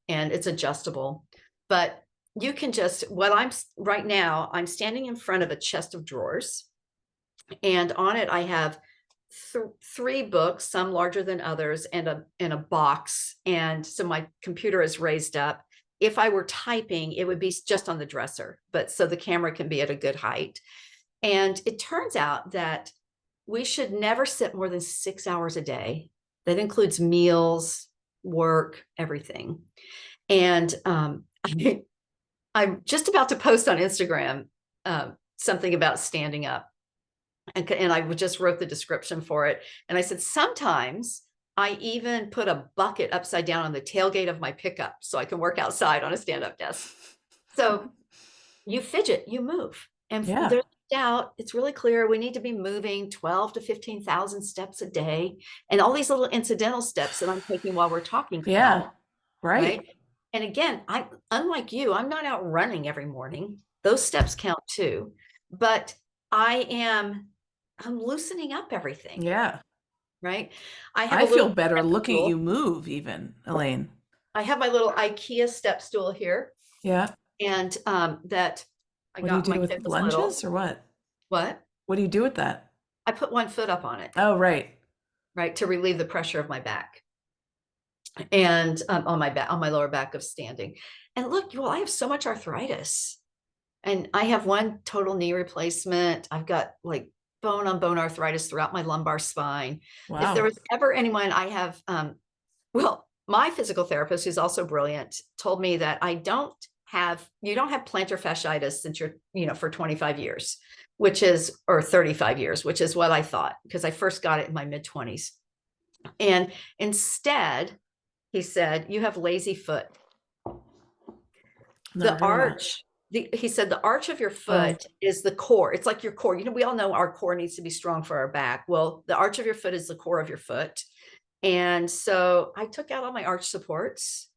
and it's adjustable. But you can just, right now, I'm standing in front of a chest of drawers. And on it, I have 3 books, some larger than others, and a box. And so my computer is raised up. If I were typing, it would be just on the dresser, but so the camera can be at a good height. And it turns out that we should never sit more than 6 hours a day. That includes meals, work, everything. And I'm just about to post on Instagram something about standing up. And I just wrote the description for it. And I said, sometimes I even put a bucket upside down on the tailgate of my pickup so I can work outside on a stand-up desk. So you fidget, you move. And Yeah. there's no doubt, it's really clear we need to be moving 12 to 15,000 steps a day. And all these little incidental steps that I'm taking while we're talking Yeah. count, Right. right? And again, unlike you, I'm not out running every morning. Those steps count too. But I'm loosening up everything, Yeah. right? I have I a little feel better step looking at stool. you move even, Alane. I have my little IKEA step stool here, Yeah. and that I What do you got, my do kid with was little. lunges or what? What? What do you do with that? I put one foot up on it, Oh, right. right, to relieve the pressure of my back and on my back, on my lower back of standing. And look, well, I have so much arthritis, and I have one total knee replacement. I've got like bone on bone arthritis throughout my lumbar spine. If there Wow. was ever anyone I have, well, my physical therapist, who's also brilliant, told me that you don't have plantar fasciitis since you're, for 25 years, or 35 years, which is what I thought, because I first got it in my mid-20s. And instead, he said, you have lazy foot. Never The heard of that. arch, he said, the arch of your Oh, foot is the core. It's like your core. We all know our core needs to be strong for our back. Well, the arch of your foot is the core of your foot. And so I took out all my arch supports,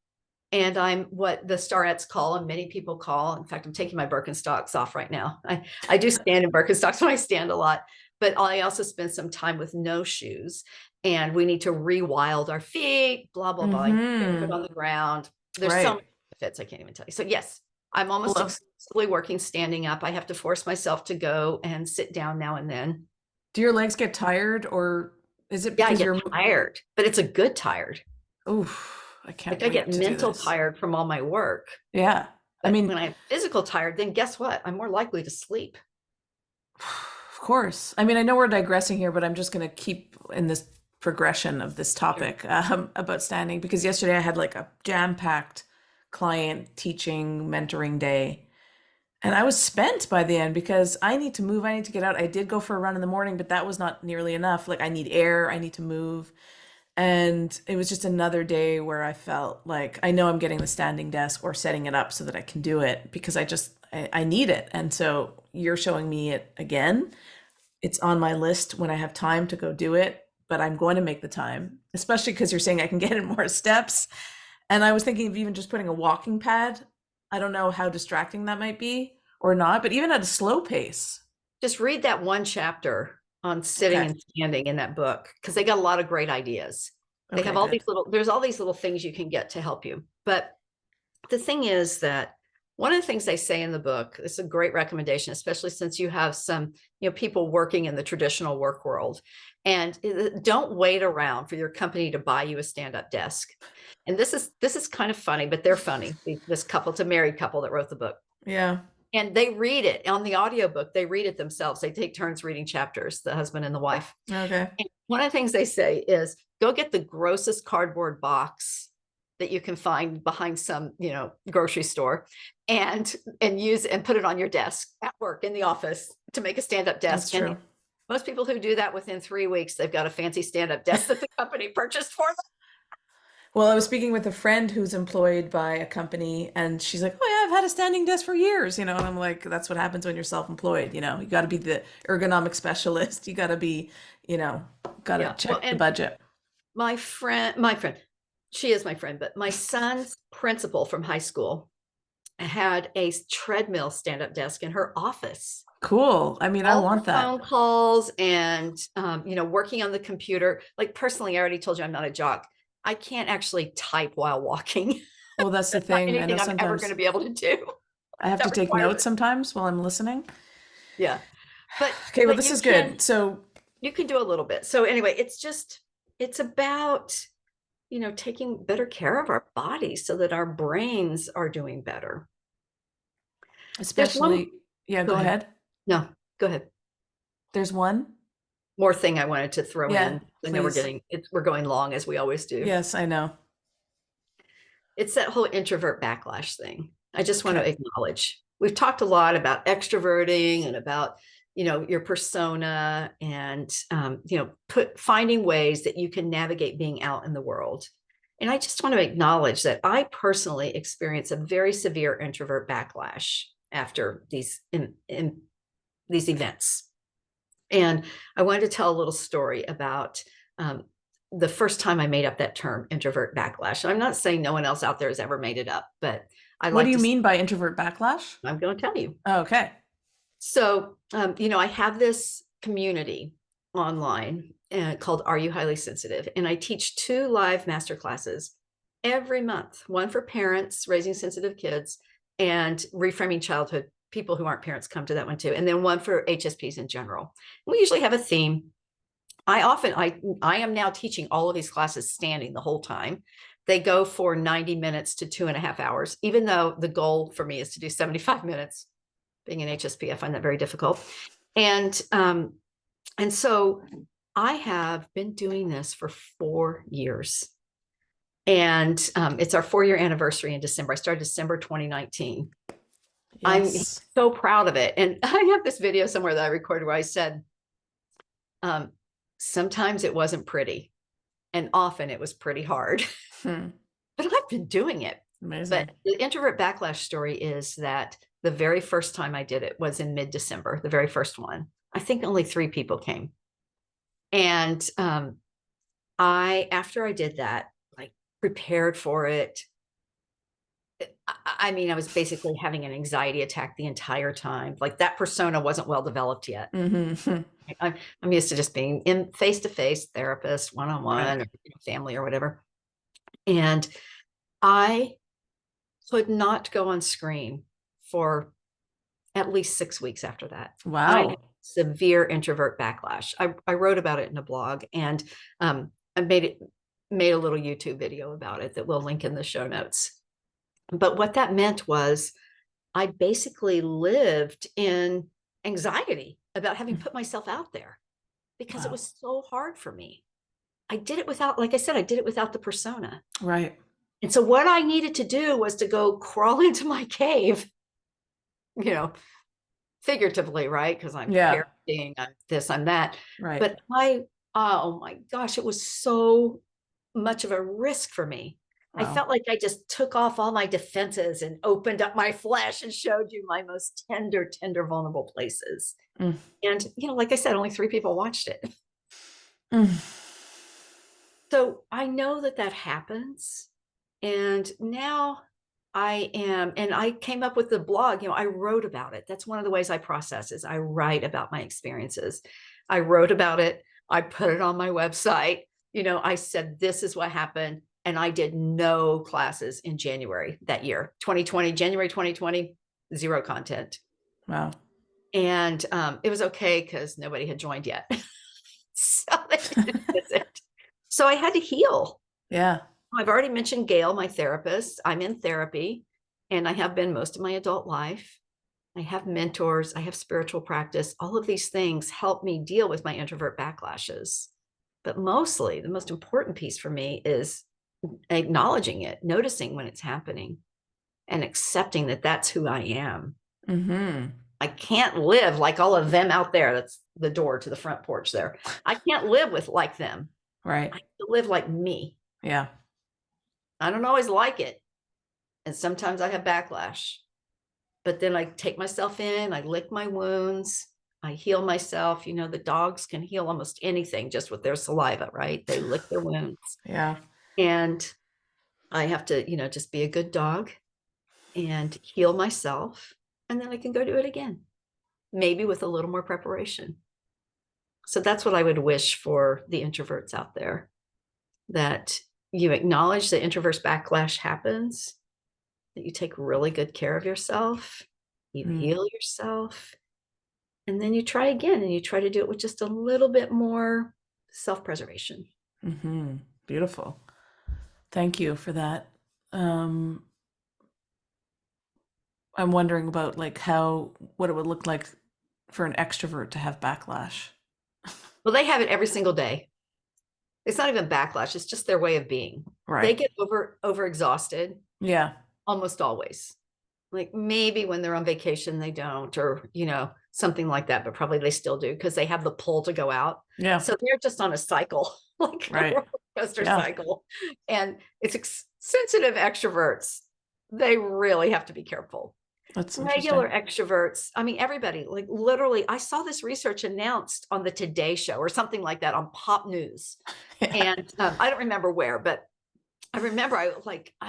and I'm what the starettes call, and many people call. In fact, I'm taking my Birkenstocks off right now. I do stand in Birkenstocks when I stand a lot, but I also spend some time with no shoes, and we need to rewild our feet, blah, blah, blah, foot on the ground. There's so right. many benefits I can't even tell you. So yes, I'm almost Well, exclusively working standing up. I have to force myself to go and sit down now and then. do your legs get tired or is it Yeah, I because get you're, tired, but it's a good tired. oof, I Like, can't I get wait to do mental this. tired from all my work. Yeah. I But mean, when I'm physical tired, then guess what? I'm more likely to sleep. of course. I mean, I know we're digressing here, but I'm just going to keep in this progression of this Sure. topic about standing because yesterday I had like a jam-packed client teaching mentoring day. And I was spent by the end because I need to move. I need to get out. I did go for a run in the morning, but that was not nearly enough. Like, I need air. I need to move. And it was just another day where I felt like I know I'm getting the standing desk or setting it up so that I can do it because I need it. And so you're showing me it again. It's on my list when I have time to go do it, but I'm going to make the time, especially because you're saying I can get in more steps. And I was thinking of even just putting a walking pad. I don't know how distracting that might be or not, but even at a slow pace. Just read that one chapter on sitting Okay. and standing in that book, because they got a lot of great ideas. They have Okay, all these good. there's all these little things you can get to help you. But the thing is that one of the things they say in the book, it's a great recommendation, especially since you have some, people working in the traditional work world, and don't wait around for your company to buy you a stand-up desk. And this is kind of funny, but they're funny. This couple, it's a married couple that wrote the book, Yeah. and they read it on the audiobook. They read it themselves. They take turns reading chapters, the husband and the wife. Okay. And one of the things they say is, go get the grossest cardboard box that you can find behind some, grocery store, and use and put it on your desk at work in the office to make a stand-up That's desk. And true. most people who do that, within 3 weeks, they've got a fancy stand-up desk that the company purchased for them. Well, I was speaking with a friend who's employed by a company, and she's like, "Oh yeah, I've had a standing desk for years," and I'm like, "That's what happens when you're self-employed. You got to be the ergonomic specialist. You got to be, you know, got to Yeah. Well, check the and budget." my friend, she is my friend, but my son's principal from high school had a treadmill stand-up desk in her office. Cool. I mean, I All her want that. phone calls and, working on the computer. Like, personally, I already told you I'm not a jock. I can't actually type while walking. Well, that's the That's not thing. I know anything I'm ever going sometimes to be able to do. I have to That take requires notes it. sometimes while I'm listening. Yeah. But Okay, well, but this is good. So, you can do a little bit. So anyway, it's about, taking better care of our bodies so that our brains are doing better. There's one, especially, yeah, go go ahead. ahead. No, go ahead. There's one. More thing I wanted to throw Yeah, in. I know please. we're going long, as we always do. Yes, I know. It's that whole introvert backlash thing. I just want to Okay. acknowledge, we've talked a lot about extroverting and about, your persona and, finding ways that you can navigate being out in the world. And I just want to acknowledge that I personally experienced a very severe introvert backlash after these events. And I wanted to tell a little story about the first time I made up that term, introvert backlash. And I'm not saying no one else out there has ever made it up, but I What like do you to. mean by introvert backlash? I'm going to tell you. Oh, okay. So, I have this community online called Are You Highly Sensitive? And I teach 2 live master classes every month, one for parents raising sensitive kids and reframing childhood. People who aren't parents come to that one too. And then one for HSPs in general. We usually have a theme. I am now teaching all of these classes standing the whole time. They go for 90 minutes to 2.5 hours, even though the goal for me is to do 75 minutes. Being an HSP, I find that very difficult. And so I have been doing this for 4 years. And it's our 4-year anniversary in December. I started December 2019. Yes. I'm so proud of it. And I have this video somewhere that I recorded where I said, sometimes it wasn't pretty, and often it was pretty hard. But I've been doing it. Amazing. But the introvert backlash story is that the very first time I did it was in mid-December, the very first one. I think only 3 people came. And after I did that, like prepared for it. I mean, I was basically having an anxiety attack the entire time. Like that persona wasn't well developed yet. Mm-hmm. I'm used to just being in face-to-face therapist, one-on-one, Right. or family or whatever. And I could not go on screen for at least 6 weeks after that. Wow. I had severe introvert backlash. I wrote about it in a blog, and I made a little YouTube video about it that we'll link in the show notes. But what that meant was I basically lived in anxiety about having put myself out there because it was so hard for me. I did it without, like I said, I did it without the persona. Right. And so what I needed to do was to go crawl into my cave, figuratively, right? Because I'm parenting, I'm this, I'm that. Right. But oh my gosh, it was so much of a risk for me. Wow. I felt like I just took off all my defenses and opened up my flesh and showed you my most tender, vulnerable places. And, like I said, only 3 people watched it. So I know that happens. And now I came up with the blog, I wrote about it. That's one of the ways I process is I write about my experiences. I wrote about it. I put it on my website. I said, this is what happened. And I did no classes in January that year, January 2020, 0 content. Wow. And it was okay because nobody had joined yet. So I had to heal. Yeah. I've already mentioned Gail, my therapist. I'm in therapy, and I have been most of my adult life. I have mentors. I have spiritual practice. All of these things help me deal with my introvert backlashes. But mostly, the most important piece for me is acknowledging it, noticing when it's happening, and accepting that that's who I am. Mm-hmm. I can't live like all of them out there. That's the door to the front porch there. I can't live like them. Right. I have to live like me. Yeah. I don't always like it. And sometimes I have backlash. But then I take myself in, I lick my wounds, I heal myself. The dogs can heal almost anything just with their saliva, right? They lick their wounds. Yeah. And I have to, just be a good dog and heal myself. And then I can go do it again, maybe with a little more preparation. So that's what I would wish for the introverts out there, that you acknowledge that Interverse backlash happens, that you take really good care of yourself, you heal yourself, and then you try again, and you try to do it with just a little bit more self-preservation. Mm-hmm. Beautiful. Thank you for that. I'm wondering about what it would look like for an extrovert to have backlash. Well, they have it every single day. It's not even backlash. It's just their way of being. Right. They get over exhausted. Yeah. Almost always. Like maybe when they're on vacation, they don't, or, something like that, but probably they still do because they have the pull to go out. Yeah. So they're just on a cycle, like a Right. roller coaster Yeah. cycle. And it's sensitive extroverts. They really have to be careful. That's Regular interesting. extroverts, I mean, everybody, like literally, I saw this research announced on the Today Show or something like that on Pop News. Yeah. And I don't remember where, but I remember I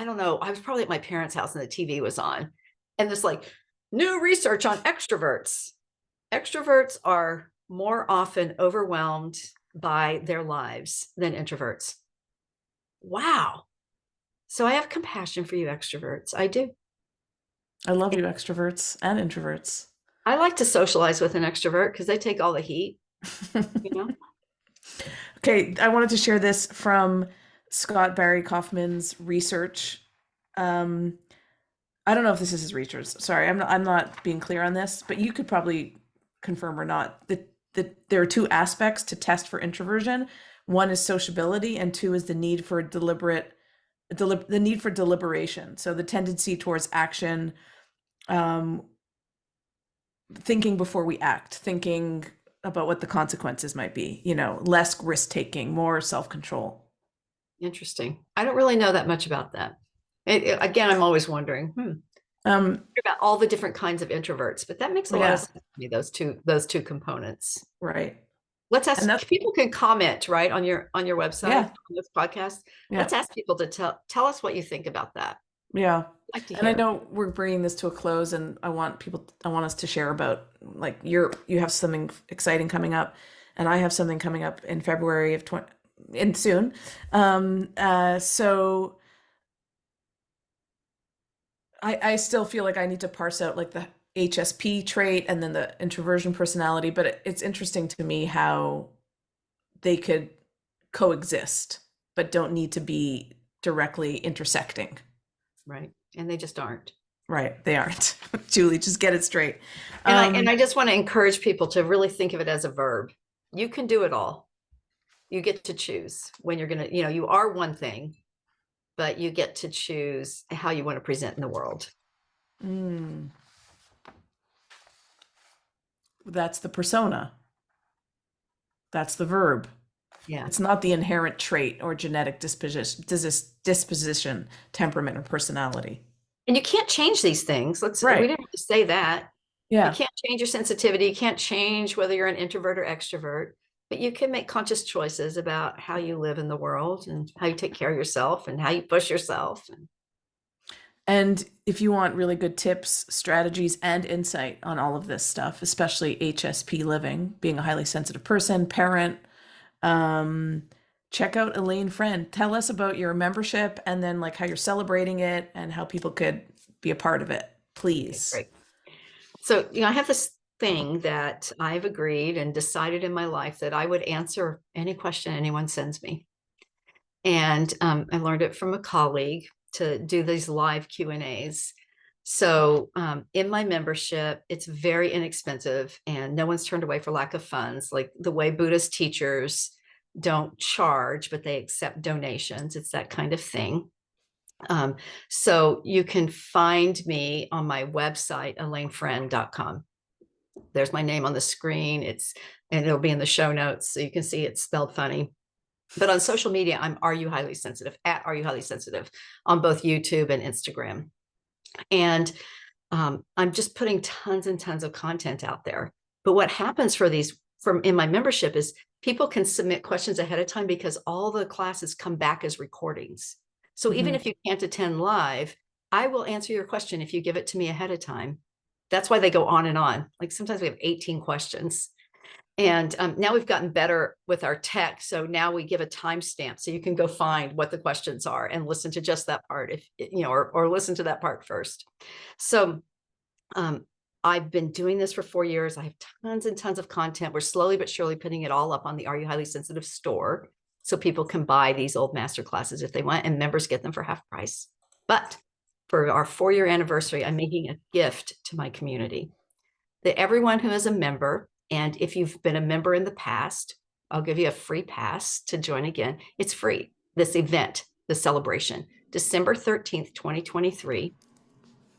don't know, I was probably at my parents' house and the TV was on. And this like new research on extroverts. Extroverts are more often overwhelmed by their lives than introverts. Wow. So I have compassion for you extroverts. I do. I love you, extroverts and introverts. I like to socialize with an extrovert because they take all the heat, you know? Okay, I wanted to share this from Scott Barry Kaufman's research. Um, I don't know if this is his research. Sorry, I'm not being clear on this, but you could probably confirm or not. There are two aspects to test for introversion. One is sociability, and two is the need for the need for deliberation. So the tendency towards action, um, thinking before we act, thinking about what the consequences might be, less risk taking, more self control. Interesting. I don't really know that much about that. Again, I'm always wondering about all the different kinds of introverts, but that makes a lot of Yeah, sense to me, those two components. right. Let's And ask that's, people can comment right on your website yeah, on this podcast. yeah, Let's ask people to tell us what you think about that. yeah. I'd like to And I hear. know we're bringing this to a close, and I want us to share about, like, you have something exciting coming up, and I have something coming up in February of 20, and soon. So I still feel like I need to parse out like the HSP trait and then the introversion personality, but it's interesting to me how they could coexist, but don't need to be directly intersecting. Right. And they just aren't. Right. They aren't. Julie, just get it straight. And I just want to encourage people to really think of it as a verb. You can do it all. You get to choose when you're going to, you are one thing, but you get to choose how you want to present in the world. Mm, that's the persona. That's the verb. Yeah. It's not the inherent trait or genetic disposition, temperament, or personality. And you can't change these things. We Right. didn't say that. You Yeah. can't change your sensitivity. You can't change whether you're an introvert or extrovert, but you can make conscious choices about how you live in the world and how you take care of yourself and how you push yourself. And if you want really good tips, strategies, and insight on all of this stuff, especially HSP living, being a highly sensitive person, parent, um, check out Alane Freund. Tell us about your membership and then like how you're celebrating it and how people could be a part of it, Okay, please. great. So, I have this thing that I've agreed and decided in my life that I would answer any question anyone sends me. And I learned it from a colleague to do these live Q&As. So in my membership, it's very inexpensive and no one's turned away for lack of funds. Like the way Buddhist teachers don't charge, but they accept donations. It's that kind of thing. So you can find me on my website, alanefriend.com. There's my name on the screen. And it'll be in the show notes. So you can see it's spelled funny. But on social media, I'm Are You Highly Sensitive, at Are You Highly Sensitive on both YouTube and Instagram. And I'm just putting tons and tons of content out there. But what happens in my membership is people can submit questions ahead of time because all the classes come back as recordings. So even if you can't attend live, I will answer your question if you give it to me ahead of time. That's why they go on and on. Like sometimes we have 18 questions. And now we've gotten better with our tech. So now we give a timestamp so you can go find what the questions are and listen to just that part, or listen to that part first. So I've been doing this for 4 years. I have tons and tons of content. We're slowly but surely putting it all up on the Are You Highly Sensitive store so people can buy these old master classes if they want, and members get them for half price. But for our 4-year anniversary, I'm making a gift to my community that everyone who is a member, and if you've been a member in the past, I'll give you a free pass to join again. It's free. This event, the celebration, December 13th, 2023.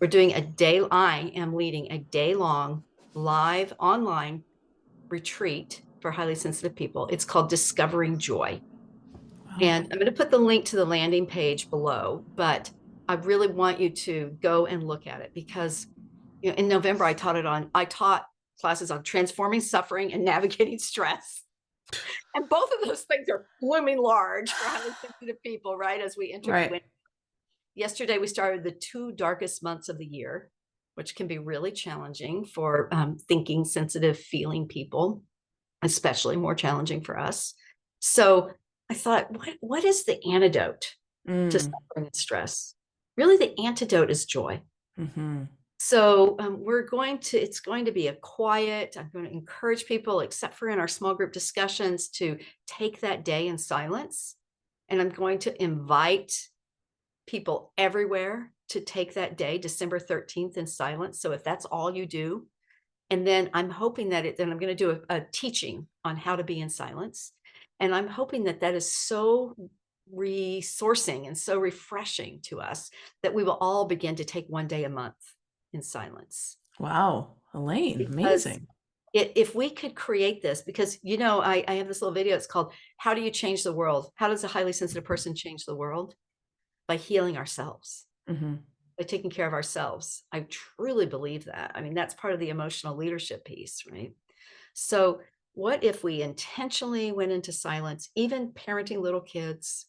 We're doing I am leading a day-long live online retreat for highly sensitive people. It's called Discovering Joy. Wow. And I'm going to put the link to the landing page below, but I really want you to go and look at it because in November I taught classes on transforming suffering and navigating stress. And both of those things are looming large for highly sensitive people, right? As we enter Right. winter. Yesterday, we started the 2 darkest months of the year, which can be really challenging for thinking, sensitive, feeling people, especially more challenging for us. So I thought, what is the antidote to Mm. suffering and stress? Really, the antidote is joy. Mm-hmm. So it's going to be a quiet, I'm going to encourage people, except for in our small group discussions, to take that day in silence. And I'm going to invite people everywhere to take that day, December 13th, in silence. So if that's all you do, and then I'm hoping that then I'm going to do a teaching on how to be in silence. And I'm hoping that is so resourcing and so refreshing to us that we will all begin to take one day a month in silence. Wow. Alane, Because amazing. if we could create this, because I have this little video, it's called How Do You Change the World? How does a highly sensitive person change the world? By healing ourselves, Mm-hmm. by taking care of ourselves. I truly believe that. I mean, that's part of the emotional leadership piece, right? So what if we intentionally went into silence, even parenting little kids?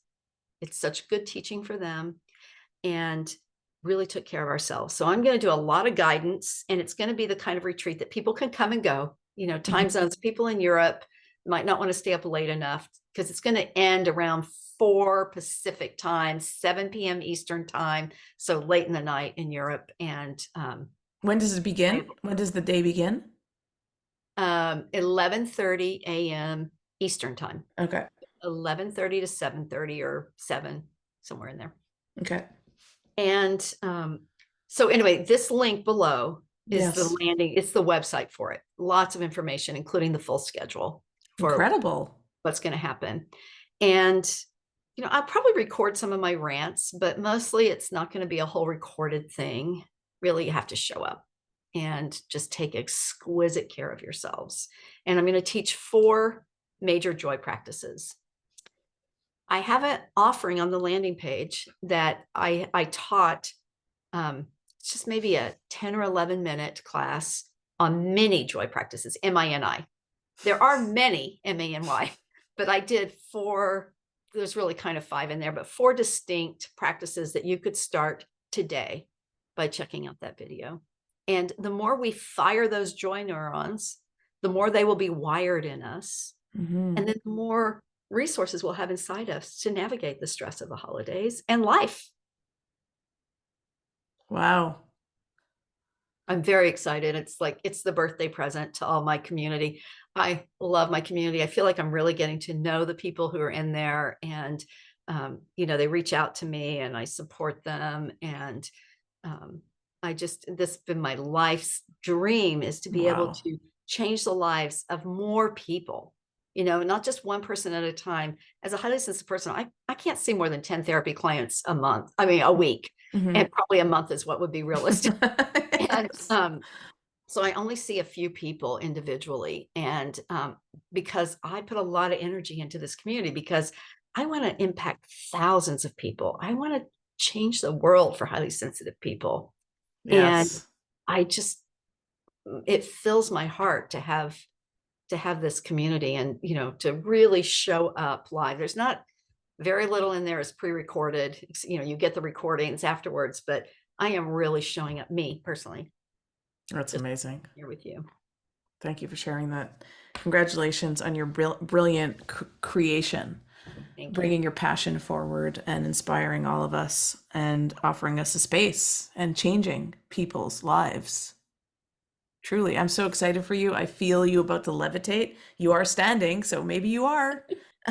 It's such good teaching for them, and really took care of ourselves. So I'm going to do a lot of guidance, and it's going to be the kind of retreat that people can come and go. Mm-hmm. Time zones, people in Europe might not want to stay up late enough because it's going to end around 4 Pacific time, 7 p.m. Eastern time. So late in the night in Europe. And When does it begin? When does the day begin? 11:30 a.m. Eastern time, Okay. 11:30 to 7:30 or 7, somewhere in there. Okay. And so anyway, this link below is Yes. it's the website for it. Lots of information, including the full schedule for Incredible. what's going to happen. And, I'll probably record some of my rants, but mostly it's not going to be a whole recorded thing. Really, you have to show up and just take exquisite care of yourselves. And I'm going to teach 4 major joy practices. I have an offering on the landing page that I taught. It's just maybe a 10 or 11-minute class on many joy practices, MINI. There are many MANY, but I did 4. There's really kind of 5 in there, but 4 distinct practices that you could start today by checking out that video. And the more we fire those joy neurons, the more they will be wired in us. Mm-hmm. And then the more resources we'll have inside us to navigate the stress of the holidays and life. Wow. I'm very excited. It's the birthday present to all my community. I love my community. I feel like I'm really getting to know the people who are in there, and they reach out to me and I support them. And this has been my life's dream, is to be able Wow. to change the lives of more people, not just one person at a time. As a highly sensitive person, I can't see more than 10 therapy clients a week. Mm-hmm. And probably a month is what would be realistic. And Yes. so I only see a few people individually. And because I put a lot of energy into this community, because I want to impact thousands of people. I want to change the world for highly sensitive people. And Yes. it fills my heart to have this community, and to really show up live. There's not very little in there is pre-recorded. You get the recordings afterwards, but I am really showing up, me personally, That's just amazing. here with you. Thank you for sharing that. Congratulations on your brilliant creation, Thank you. bringing your passion forward and inspiring all of us and offering us a space and changing people's lives. Truly, I'm so excited for you. I feel you about to levitate. You are standing, so maybe you are.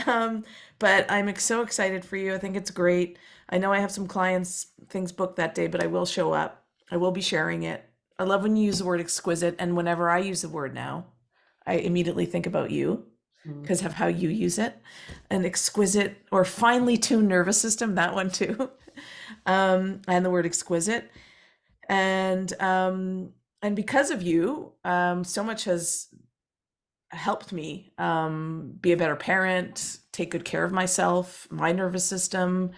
Um, but I'm so excited for you. I think it's great. I know I have some clients, things booked that day, but I will show up. I will be sharing it. I love when you use the word exquisite, and whenever I use the word now, I immediately think about you Mm. because of how you use it. An exquisite or finely tuned nervous system, that one too. And the word exquisite. And because of you, so much has helped me be a better parent, take good care of myself, my nervous system.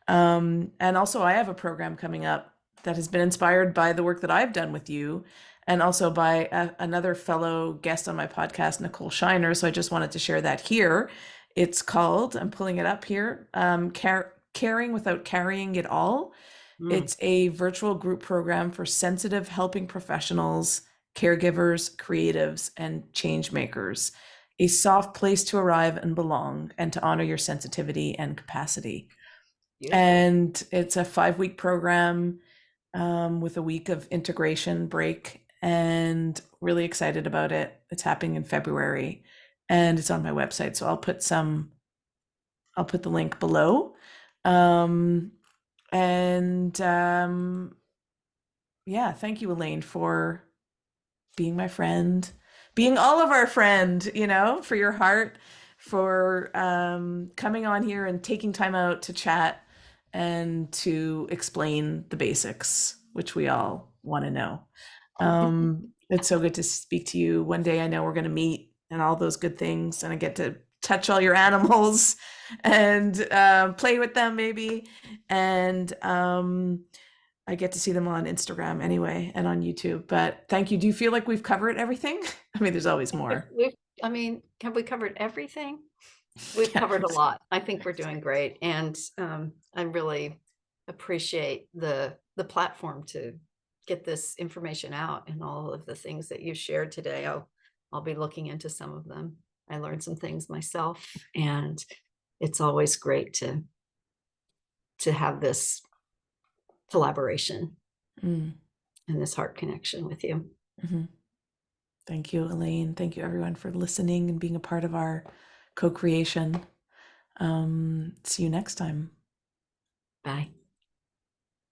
And also, I have a program coming up that has been inspired by the work that I've done with you and also by another fellow guest on my podcast, Nicole Shiner. So I just wanted to share that here. It's called, I'm pulling it up here, Caring Without Carrying It All. Mm. It's a virtual group program for sensitive helping professionals, caregivers, creatives, and changemakers. A soft place to arrive and belong and to honor your sensitivity and capacity. Beautiful. And it's a 5-week program with a week of integration break, and really excited about it. It's happening in February and it's on my website. So I'll put the link below. Um, and yeah, thank you, Alane, for being my friend, being all of our friend, for your heart, for coming on here and taking time out to chat and to explain the basics, which we all want to know. It's so good to speak to you. One day I know we're going to meet and all those good things, and I get to touch all your animals and play with them maybe. And I get to see them on Instagram anyway and on YouTube. But thank you. Do you feel like we've covered everything? I mean, there's always more. I mean, have we covered everything? We've Yeah, covered a lot. I think we're doing great, and I really appreciate the platform to get this information out, and all of the things that you shared today. I'll be looking into some of them. I learned some things myself, and it's always great to have this collaboration Mm, and this heart connection with you. mhm. Thank you, Alane. Thank you, everyone, for listening and being a part of our co creation. See you next time. Bye.